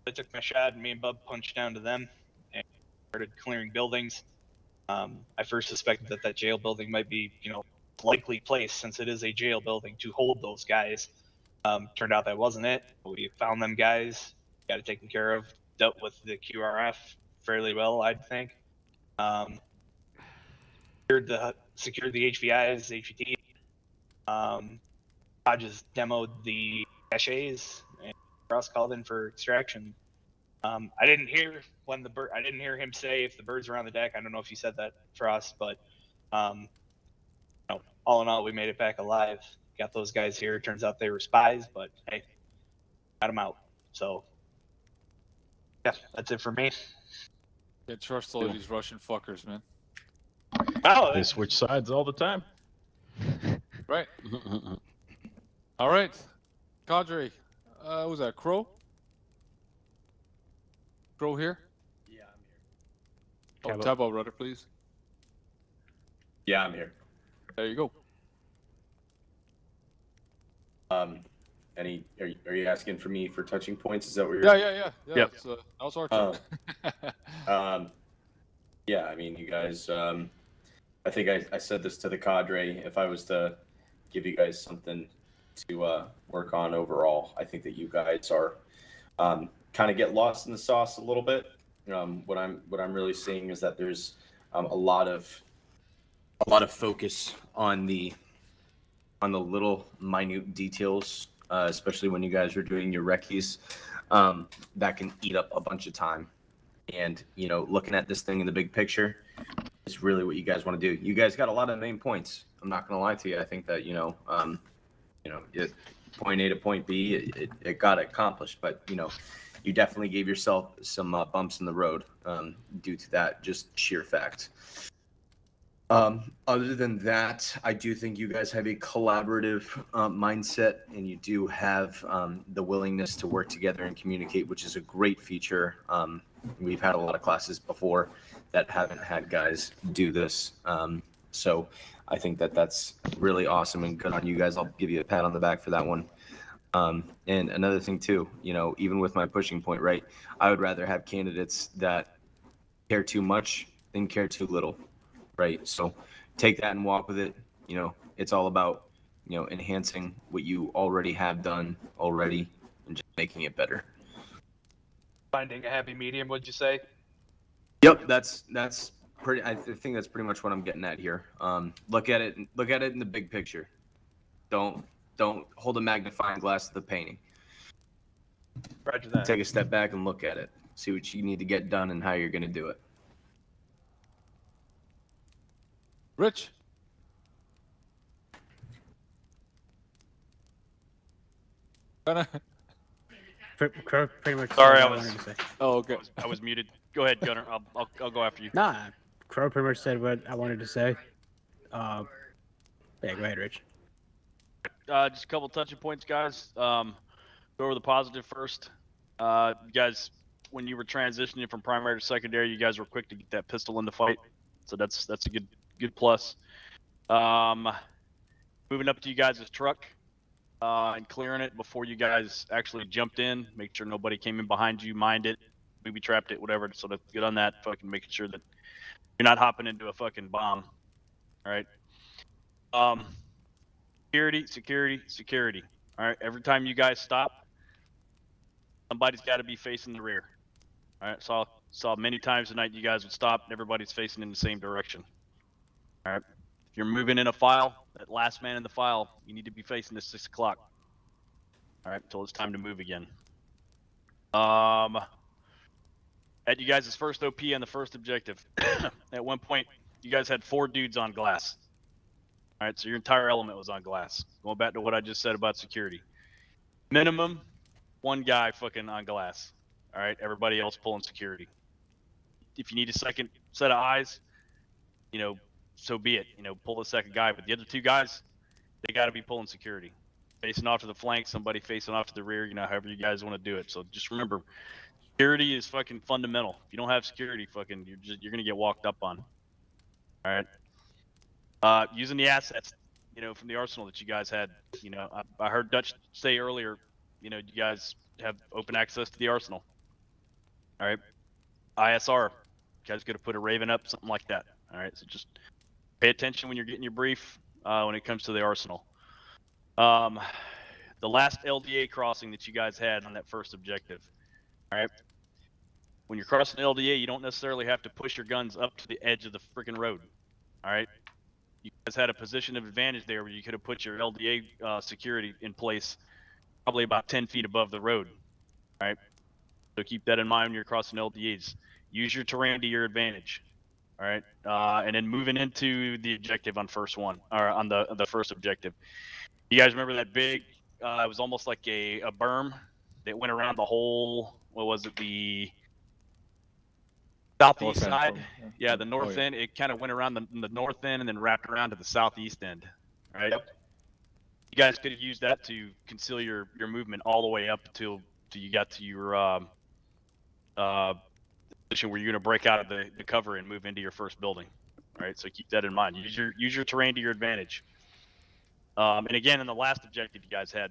I took my shot, and me and Bub punched down to them and started clearing buildings. I first suspected that jail building might be, likely place, since it is a jail building, to hold those guys. Turned out that wasn't it. We found them guys, got it taken care of, dealt with the QRF fairly well, I think. Secured the HVIs, HVT. I just demoed the caches, and Ross called in for extraction. I didn't hear I didn't hear him say if the birds were on the deck. I don't know if you said that, Frost, but all in all, we made it back alive. Got those guys here. Turns out they were spies, but hey, got them out. So yeah, that's it for me. Can't trust all these Russian fuckers, man. Oh, They switch sides all the time. Right. All right, Cadre. Was that Crow? Crow here? Yeah, I'm here. Oh, tap out rudder, please. Yeah, I'm here. There you go. Are you asking for me for touching points? Is that what you're? Yeah. Yep. It's, that was our turn. Yeah, I mean, you guys, I think I said this to the cadre. If I was to give you guys something to work on overall, I think that you guys are kind of get lost in the sauce a little bit. What I'm really seeing is that there's a lot of focus on the little minute details, especially when you guys are doing your recce's, that can eat up a bunch of time. And looking at this thing in the big picture is really what you guys want to do. You guys got a lot of main points. I'm not gonna lie to you. I think that point A to point B, it got accomplished, but you definitely gave yourself some bumps in the road due to that just sheer fact. Other than that, I do think you guys have a collaborative mindset, and you do have the willingness to work together and communicate, which is a great feature. We've had a lot of classes before that haven't had guys do this. So I think that that's really awesome and good on you guys. I'll give you a pat on the back for that one. And another thing too, even with my pushing point, right, I would rather have candidates that care too much than care too little. Right. So take that and walk with it. It's all about, enhancing what you already have done already and just making it better. Finding a happy medium, would you say? Yep. That's pretty, I think that's pretty much what I'm getting at here. Look at it in the big picture. Don't hold a magnifying glass to the painting. Roger that. Take a step back and look at it. See what you need to get done and how you're going to do it. Rich. Pretty much. Sorry, said I what was. wanted to say. Oh, okay. I was muted. Go ahead, Gunner. I'll go after you. Nah, Crow pretty much said what I wanted to say. Yeah, go ahead, Rich. Just a couple touching points, guys. Go over the positive first. You guys, when you were transitioning from primary to secondary, you guys were quick to get that pistol in the fight, so that's a good plus. Moving up to you guys' truck and clearing it before you guys actually jumped in. Make sure nobody came in behind you, mined it, maybe trapped it, whatever. So that's good on that. Fucking making sure that you're not hopping into a fucking bomb. All right. Security. All right. Every time you guys stop, somebody's got to be facing the rear. All right. Saw many times tonight you guys would stop and everybody's facing in the same direction. All right. If you're moving in a file, that last man in the file, you need to be facing the 6 o'clock. All right, until it's time to move again. At you guys' first OP on the first objective, at one point, you guys had 4 dudes on glass. All right, so your entire element was on glass. Going back to what I just said about security. Minimum, 1 guy fucking on glass. All right, everybody else pulling security. If you need a second set of eyes, so be it. Pull the second guy, but the other 2 guys, they got to be pulling security. Facing off to the flank, somebody facing off to the rear, however you guys want to do it. So just remember, security is fucking fundamental. If you don't have security, fucking, you're gonna get walked up on. All right. Using the assets, from the arsenal that you guys had. I heard Dutch say earlier, you guys have open access to the arsenal. All right. ISR, you guys could have put a Raven up, something like that. All right. So just pay attention when you're getting your brief when it comes to the arsenal. The last LDA crossing that you guys had on that first objective. All right. When you're crossing LDA, you don't necessarily have to push your guns up to the edge of the freaking road. All right. You guys had a position of advantage there where you could have put your LDA security in place probably about 10 feet above the road. All right. So keep that in mind when you're crossing LDAs. Use your terrain to your advantage. All right. And then moving into the objective on on the first objective. You guys remember that big, it was almost like a berm that went around the whole, what was it, the southeast side? Yeah, the north end. It kind of went around the north end and then wrapped around to the southeast end, right? Yep. you guys could have used that to conceal your movement all the way up till you got to your position where you're going to break out of the cover and move into your first building. All right, so keep that in mind. Use your terrain to your advantage. And again, in the last objective you guys had,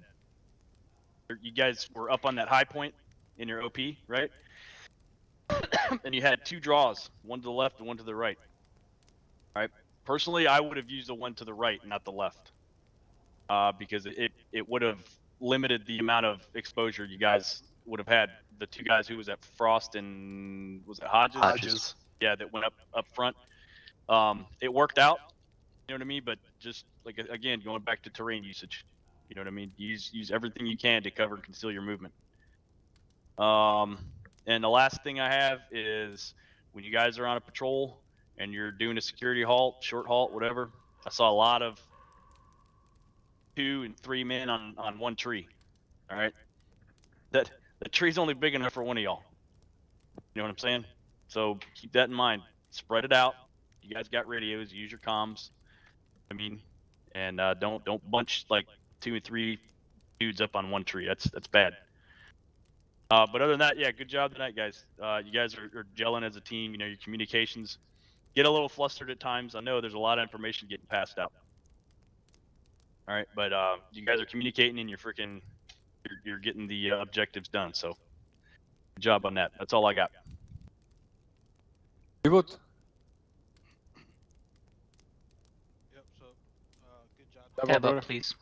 you guys were up on that high point in your OP, right? And you had two draws, one to the left and one to the right. All right. Personally, I would have used the one to the right, not the left, because it would have limited the amount of exposure you guys would have had. The two guys who was at Frost and was it Hodges? Yeah, that went up front. It worked out. You know what I mean? But just like again, going back to terrain usage. You know what I mean? Use everything you can to cover and conceal your movement. And the last thing I have is when you guys are on a patrol and you're doing a security halt, short halt, whatever. I saw a lot of 2 and 3 men on one tree. All right, the tree's only big enough for one of y'all. You know what I'm saying? So keep that in mind. Spread it out. You guys got radios. Use your comms. I mean, and don't bunch like 2 and 3 dudes up on one tree. That's bad. But other than that, yeah, good job tonight, guys. You guys are gelling as a team. You know, your communications get a little flustered at times. I know there's a lot of information getting passed out. All right, but you guys are communicating and you're getting the objectives done. So good job on that. That's all I got. Reboot. Yep. So, good job. Tab up, please.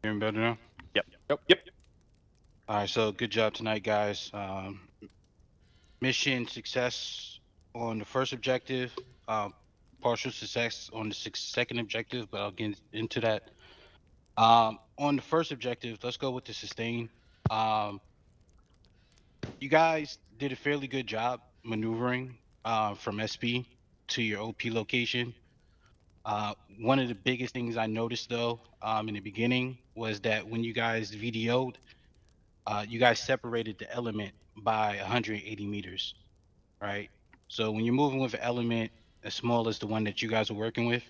Hearing better now? Yep. All right, so good job tonight, guys. Mission success on the first objective, partial success on the second objective, but I'll get into that. On the first objective, let's go with the sustain. You guys did a fairly good job maneuvering from SP to your OP location. One of the biggest things I noticed though in the beginning was that when you guys VDO'd, you guys separated the element by 180 meters, right? So when you're moving with an element as small as the one that you guys are working with,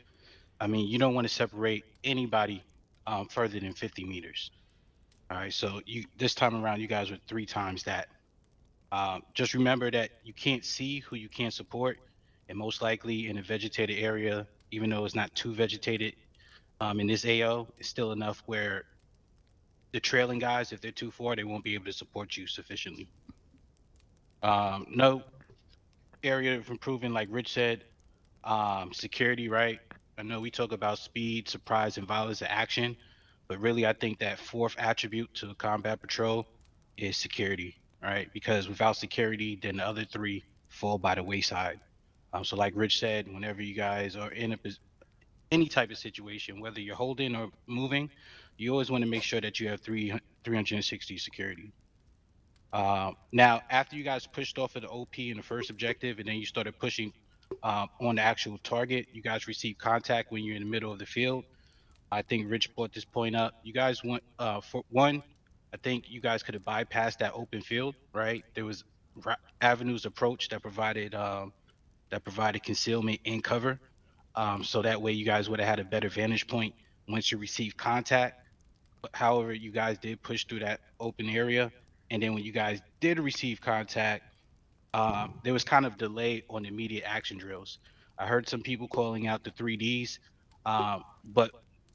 I mean, you don't want to separate anybody further than 50 meters. All right, so this time around, you guys were 3 times that. Just remember that you can't see who you can't support, and most likely in a vegetated area, even though it's not too vegetated, in this AO, it's still enough where the trailing guys, if they're too far, they won't be able to support you sufficiently. No area of improving, like Rich said, security, right? I know we talk about speed, surprise, and violence of action, but really I think that fourth attribute to a combat patrol is security, right? Because without security, then the other 3 fall by the wayside. So like Rich said, whenever you guys are in any type of situation, whether you're holding or moving, you always want to make sure that you have 360 security. Now, after you guys pushed off of the OP in the first objective, and then you started pushing on the actual target, you guys received contact when you're in the middle of the field. I think Rich brought this point up. You guys want, for one, I think you guys could have bypassed that open field, right? There was avenues approach that provided concealment and cover. So that way you guys would have had a better vantage point once you received contact. But however, you guys did push through that open area. And then when you guys did receive contact, there was kind of delay on immediate action drills. I heard some people calling out the 3Ds, but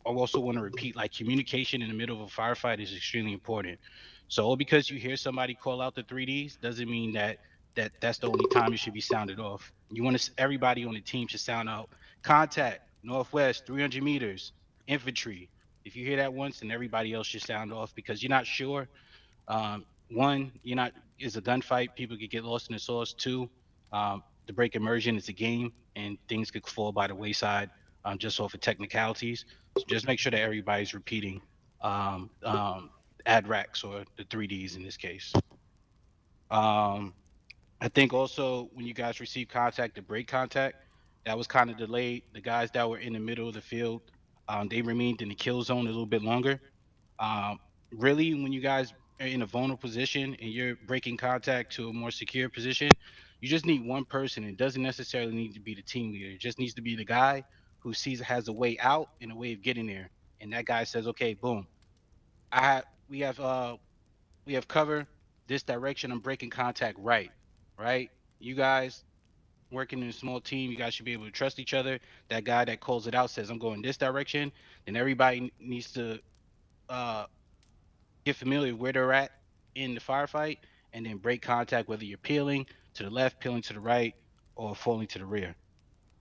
I also want to repeat, like, communication in the middle of a firefight is extremely important. So all because you hear somebody call out the 3Ds doesn't mean that that's the only time it should be sounded off. You want to, everybody on the team should sound out contact northwest 300 meters infantry. If you hear that once, then everybody else should sound off, because you're not sure. One, you're not, is a gunfight, people could get lost in the sauce. 2, the break immersion is a game and things could fall by the wayside just off of technicalities. So just make sure that everybody's repeating ad racks, or the 3Ds in this case. I think also when you guys received contact, the break contact, that was kind of delayed. The guys that were in the middle of the field, they remained in the kill zone a little bit longer. Really, when you guys are in a vulnerable position and you're breaking contact to a more secure position, you just need one person. It doesn't necessarily need to be the team leader. It just needs to be the guy who sees has a way out and a way of getting there. And that guy says, okay, boom, we have cover this direction. I'm breaking contact right. You guys working in a small team, you guys should be able to trust each other. That guy that calls it out says, I'm going this direction. Then everybody needs to get familiar with where they're at in the firefight and then break contact, whether you're peeling to the left, peeling to the right, or falling to the rear.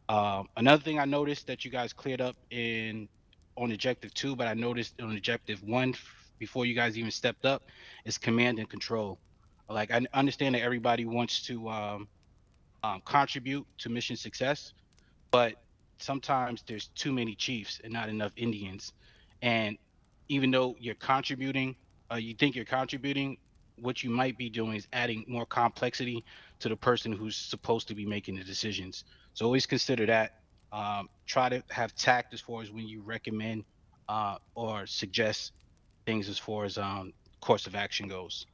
Another thing I noticed that you guys cleared up on objective 2, but I noticed on objective 1 before you guys even stepped up is command and control. Like, I understand that everybody wants to contribute to mission success, but sometimes there's too many chiefs and not enough Indians. And even though you're contributing, you think you're contributing, what you might be doing is adding more complexity to the person who's supposed to be making the decisions. So always consider that. Try to have tact as far as when you recommend or suggest things as far as course of action goes.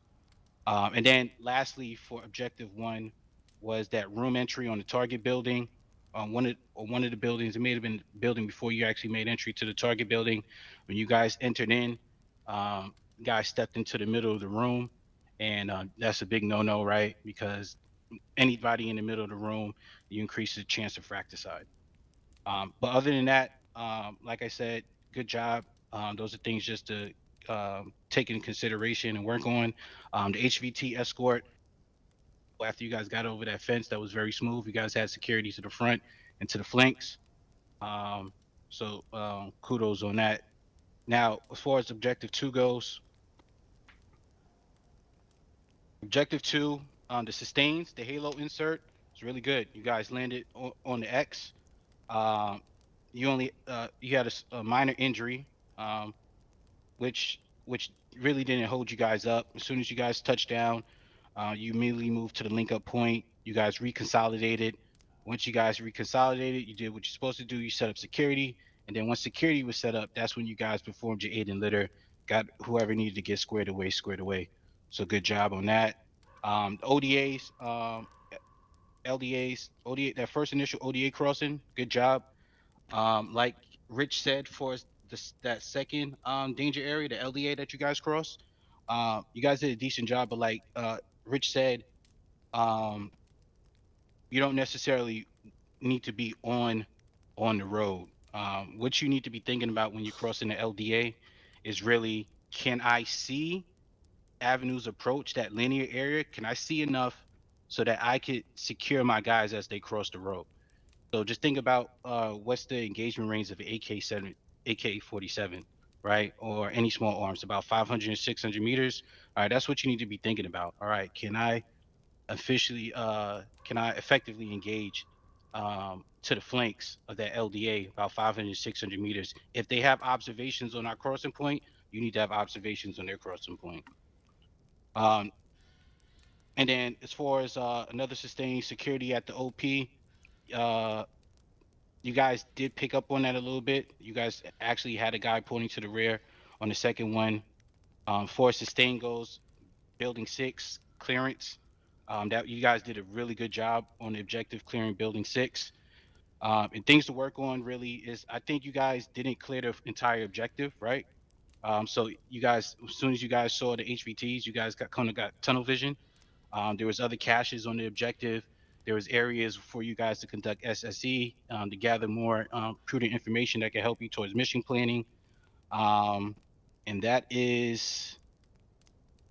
And then lastly, for objective 1 was that room entry on the target building. One of the buildings, it may have been the building before you actually made entry to the target building. When you guys entered in, guys stepped into the middle of the room, and that's a big no-no, right? Because anybody in the middle of the room, you increase the chance of fracticide. But other than that, like I said, good job. Those are things just to take into consideration and work on. The HVT escort, after you guys got over that fence, that was very smooth. You guys had security to the front and to the flanks. So kudos on that. Now, as far as objective 2 goes, objective 2, the sustains, the halo insert, is really good. You guys landed on the X. You had a minor injury, which really didn't hold you guys up. As soon as you guys touched down, you immediately moved to the link up point. You guys reconsolidated. Once you guys reconsolidated, you did what you're supposed to do. You set up security, and then once security was set up, that's when you guys performed your aid and litter, got whoever needed to get squared away. So good job on that. ODAs, LDAs, ODA, that first initial ODA crossing, good job. Like Rich said, for that second danger area, the LDA that you guys crossed, you guys did a decent job. But like Rich said, you don't necessarily need to be on the road. What you need to be thinking about when you're crossing the LDA is really, can I see avenues approach that linear area? Can I see enough so that I could secure my guys as they cross the road? So just think about what's the engagement range of an AK-47, right? Or any small arms, about 500 and 600 meters. All right, that's what you need to be thinking about. All right, can I effectively engage to the flanks of that LDA about 500 and 600 meters? If they have observations on our crossing point, you need to have observations on their crossing point. And then as far as another sustained security at the OP, you guys did pick up on that a little bit. You guys actually had a guy pointing to the rear on the second one. For sustain goes, building 6 clearance. That you guys did a really good job on the objective clearing building 6. And things to work on really is, I think you guys didn't clear the entire objective, right? So you guys, as soon as you guys saw the HVTs, you guys got tunnel vision. There was other caches on the objective. There was areas for you guys to conduct SSE to gather more prudent information that can help you towards mission planning. And that is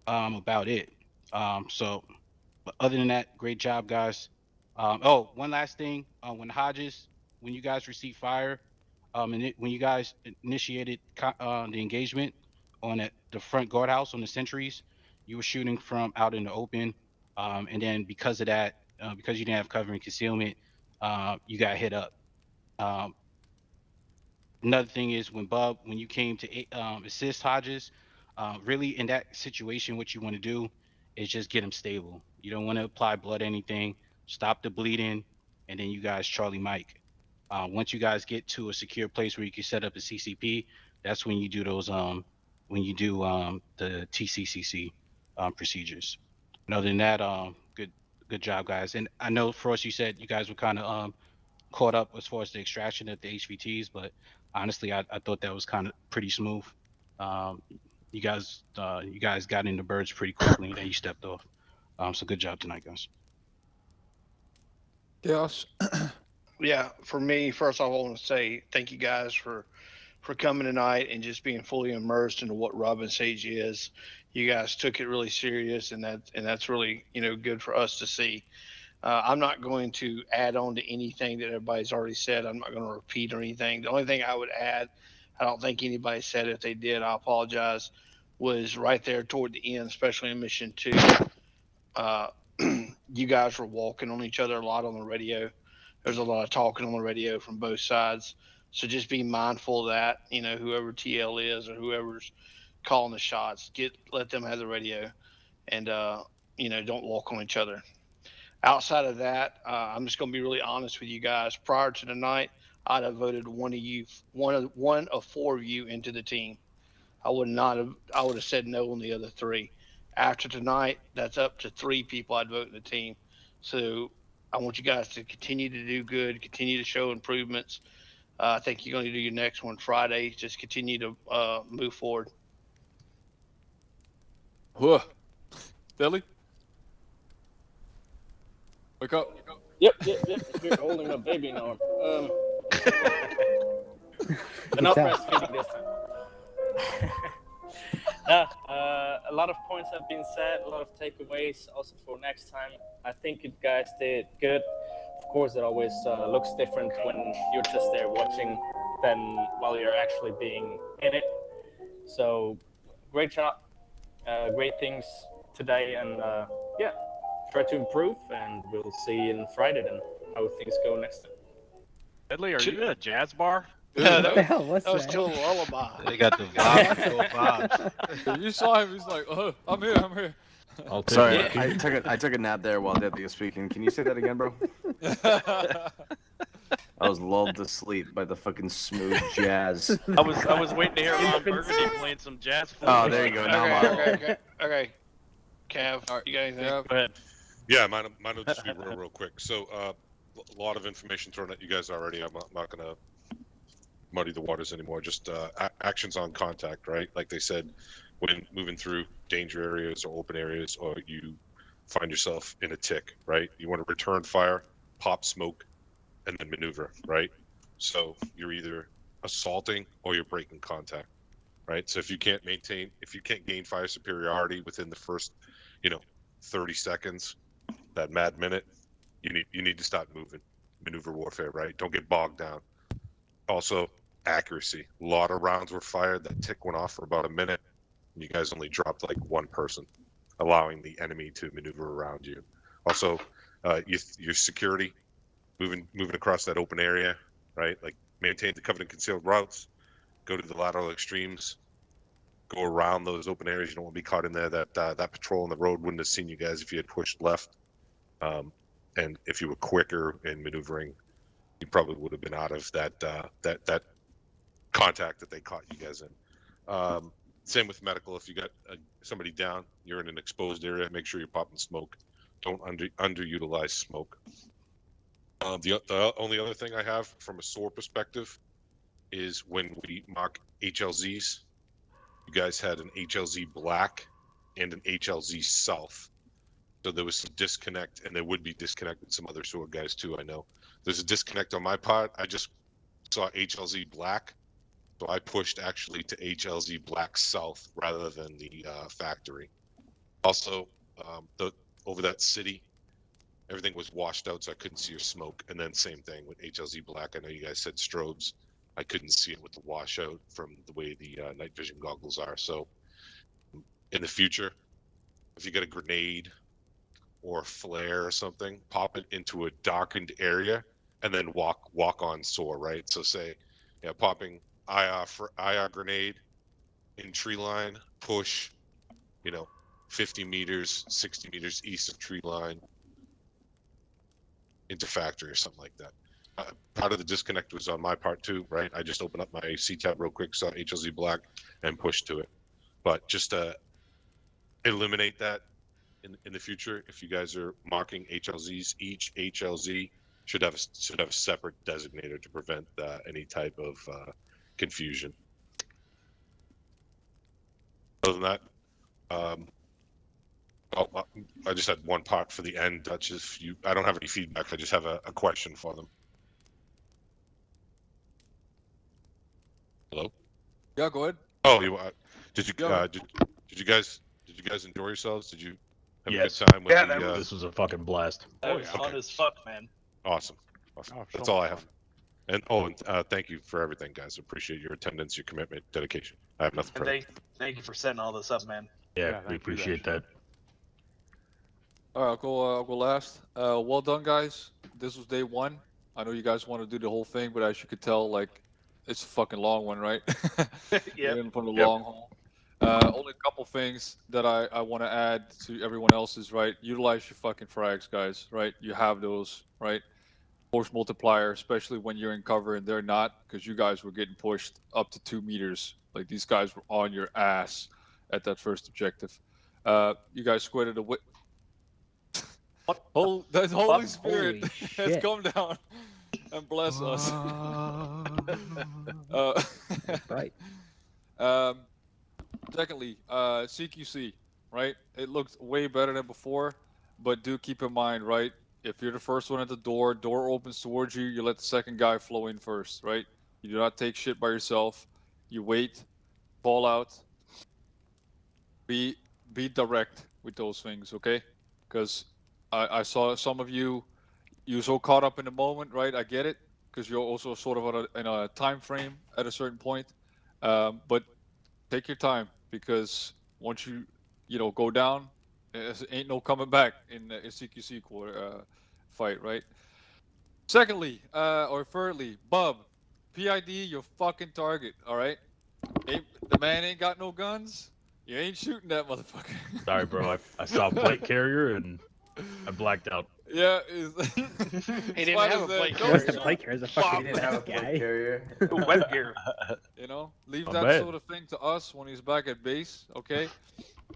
about it. So other than that, great job, guys. Oh, one last thing. When you guys received fire, when you guys initiated the engagement on the front guardhouse on the sentries, you were shooting from out in the open. And then because of that, because you didn't have cover and concealment, you got hit up. Another thing is when you came to assist Hodges, really in that situation, what you want to do is just get him stable. You don't want to apply blood anything, stop the bleeding, and then you guys Charlie Mike. Once you guys get to a secure place where you can set up a CCP, that's when you do those the TCCC procedures. And other than that, good job, guys. And I know Frost, you said you guys were kind of caught up as far as the extraction of the HVTs, but honestly, I thought that was kind of pretty smooth. You guys got into birds pretty quickly, and then you stepped off. So good job tonight, guys. Yes. Yeah, for me, first off, I want to say thank you guys for coming tonight and just being fully immersed into what Robin Sage is. You guys took it really serious, and that's really good for us to see. I'm not going to add on to anything that everybody's already said. I'm not going to repeat or anything. The only thing I would add, I don't think anybody said it. If they did, I apologize, was right there toward the end, especially in Mission 2. You guys were walking on each other a lot on the radio. There's a lot of talking on the radio from both sides. So just be mindful of that. Whoever TL is or whoever's calling the shots, let them have the radio, and don't walk on each other. Outside of that, I'm just going to be really honest with you guys. Prior to tonight, I'd have voted one of four of you into the team. I would have said no on the other three. After tonight, that's up to three people I'd vote in the team. So I want you guys to continue to do good, continue to show improvements. I think you're going to do your next one Friday. Just continue to move forward. Whoa. Billy? Wake up. Yep. You're holding a baby now. But not breastfeeding this time. A lot of points have been said, a lot of takeaways also for next time. I think you guys did good. Of course, it always looks different when you're just there watching than while you're actually being in it. So, great job. Great things today, and yeah, try to improve, and we'll see you on Friday then, how things go next time. Deadly, are you in a jazz bar? Yeah, What the hell? What's that was that? still a lullaby. They got the vibes. You saw him. He's like, "Oh, I'm here." Sorry, I took a nap there while Deadly was speaking. Can you say that again, bro? I was lulled to sleep by the fucking smooth jazz. I was waiting to hear Ron Burgundy playing some jazz. Oh, there you go. Now I'm on. Okay. Cav, you got anything? Go ahead. Yeah, mine will just be real quick. So, a lot of information thrown at you guys already. I'm not gonna muddy the waters anymore. Just actions on contact, right? Like they said, when moving through danger areas or open areas, or you find yourself in a tick, right? You want to return fire, pop smoke, and then maneuver, right? So you're either assaulting or you're breaking contact, right? So if you can't gain fire superiority within the first, 30 seconds, that mad minute, you need to start moving. Maneuver warfare, right? Don't get bogged down. Also, accuracy. A lot of rounds were fired. That tick went off for about a minute. And you guys only dropped like one person, allowing the enemy to maneuver around you. Also, your security, moving across that open area, right? Like maintain the covenant concealed routes, go to the lateral extremes, go around those open areas. You don't want to be caught in there. That patrol on the road wouldn't have seen you guys if you had pushed left. And if you were quicker in maneuvering, you probably would have been out of that contact that they caught you guys in. Same with medical. If you got somebody down, you're in an exposed area, make sure you're popping smoke. Don't underutilize smoke. The only other thing I have from a SOAR perspective is when we mark HLZs, you guys had an HLZ black and an HLZ south. So there was some disconnect, and there would be disconnect with some other SOAR guys too, I know. There's a disconnect on my part. I just saw HLZ black, so I pushed actually to HLZ black south rather than the factory. Also, over that city, everything was washed out, so I couldn't see your smoke. And then same thing with HLZ black. I know you guys said strobes. I couldn't see it with the washout from the way the night vision goggles are. So in the future, if you got a grenade or a flare or something, pop it into a darkened area and then walk on SOAR, right? So say, popping IR grenade in tree line, push, 50 meters, 60 meters east of tree line into factory or something like that. Part of the disconnect was on my part too, right? I just opened up my C-tab real quick, saw HLZ black, and pushed to it. But just eliminate that in the future. If you guys are marking HLZs, each HLZ should have a separate designator to prevent any type of confusion. Other than that, I just had one part for the end. Dutch, if you, I don't have any feedback. I just have a question for them. Hello. Yeah, go ahead. Oh, did you Yeah. did you guys enjoy yourselves? Did you have Yes. a good time with Yeah, the? This was a fucking blast. That was fun as fuck, man. Awesome. Oh, That's so all much I have. fun. And thank you for everything, guys. Appreciate your attendance, your commitment, dedication. I have nothing And further. thank you for setting all this up, man. Yeah, Yeah, we thank you, appreciate actually. that. All right, I'll go last. Well done, guys. This was day 1. I know you guys want to do the whole thing, but as you could tell, like, it's a fucking long one, right? Yep. We're in for the Yep. long haul. Only a couple things that I want to add to everyone else's, right? Utilize your fucking frags, guys, right? You have those, right? Force multiplier, especially when you're in cover and they're not, because you guys were getting pushed up to 2 meters. Like, these guys were on your ass at that first objective. You guys squared it away. That Holy Spirit Holy has shit. come down and bless us. Right. Secondly, CQC, right? It looked way better than before, but do keep in mind, right? If you're the first one at the door opens towards you, you let the second guy flow in first, right? You do not take shit by yourself. You wait, fall out. Be direct with those things, okay? Because I saw some of you so caught up in the moment, right? I get it, because you're also sort of in a time frame at a certain point. But take your time, because once you go down, ain't no coming back in a CQC fight, right? Secondly, or thirdly, Bub, PID your fucking target, all right? The man ain't got no guns. You ain't shooting that motherfucker. Sorry, bro. I saw plate carrier and I blacked out. Yeah, He didn't have a plate carrier. What's the plate carrier? The fucking Didn't have a plate guy. carrier. Web gear. Leave My that bad. sort of thing to us when he's back at base, okay?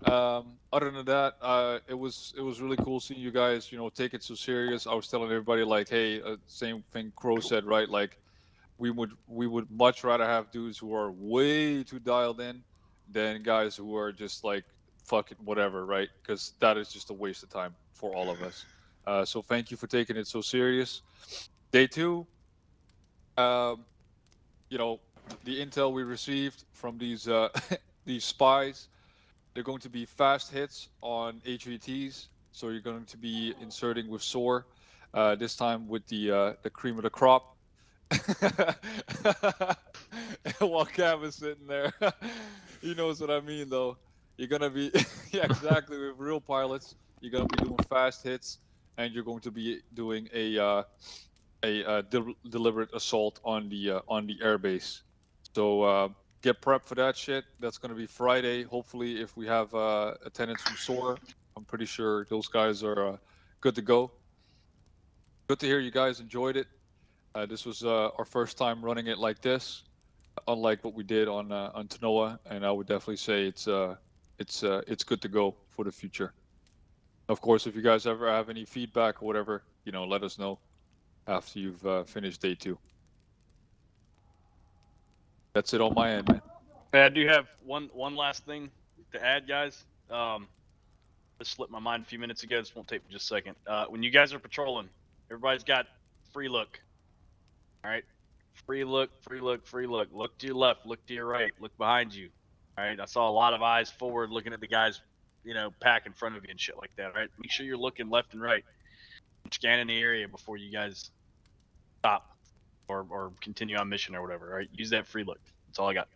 Other than that, it was really cool seeing you guys, take it so serious. I was telling everybody, like, hey, same thing Crow said, right? Like, we would much rather have dudes who are way too dialed in than guys who are just like fucking whatever, right? Because that is just a waste of time for all of us. So thank you for taking it so serious. Day 2, the intel we received from these these spies, they're going to be fast hits on HVTs. So you're going to be inserting with SOAR, this time with the cream of the crop. While Cam is sitting there, he knows what I mean, though. You're gonna be, yeah, exactly. With real pilots, you're gonna be doing fast hits, and you're going to be doing a deliberate assault on the airbase. So get prepped for that shit. That's gonna be Friday. Hopefully, if we have attendance from SOAR, I'm pretty sure those guys are good to go. Good to hear you guys enjoyed it. This was our first time running it like this, unlike what we did on Tanoa, and I would definitely say it's good to go for the future. Of course, if you guys ever have any feedback or whatever, let us know after you've finished day 2. That's it on my end, man. I do have one last thing to add, guys. This slipped my mind a few minutes ago. This won't take me just a second. When you guys are patrolling, everybody's got free look. All right, free look, free look, free look. Look to your left, look to your right, look behind you. All right, I saw a lot of eyes forward, looking at the guys, pack in front of you and shit like that. All right, make sure you're looking left and right, scanning the area before you guys stop or continue on mission or whatever. All right, use that free look. That's all I got.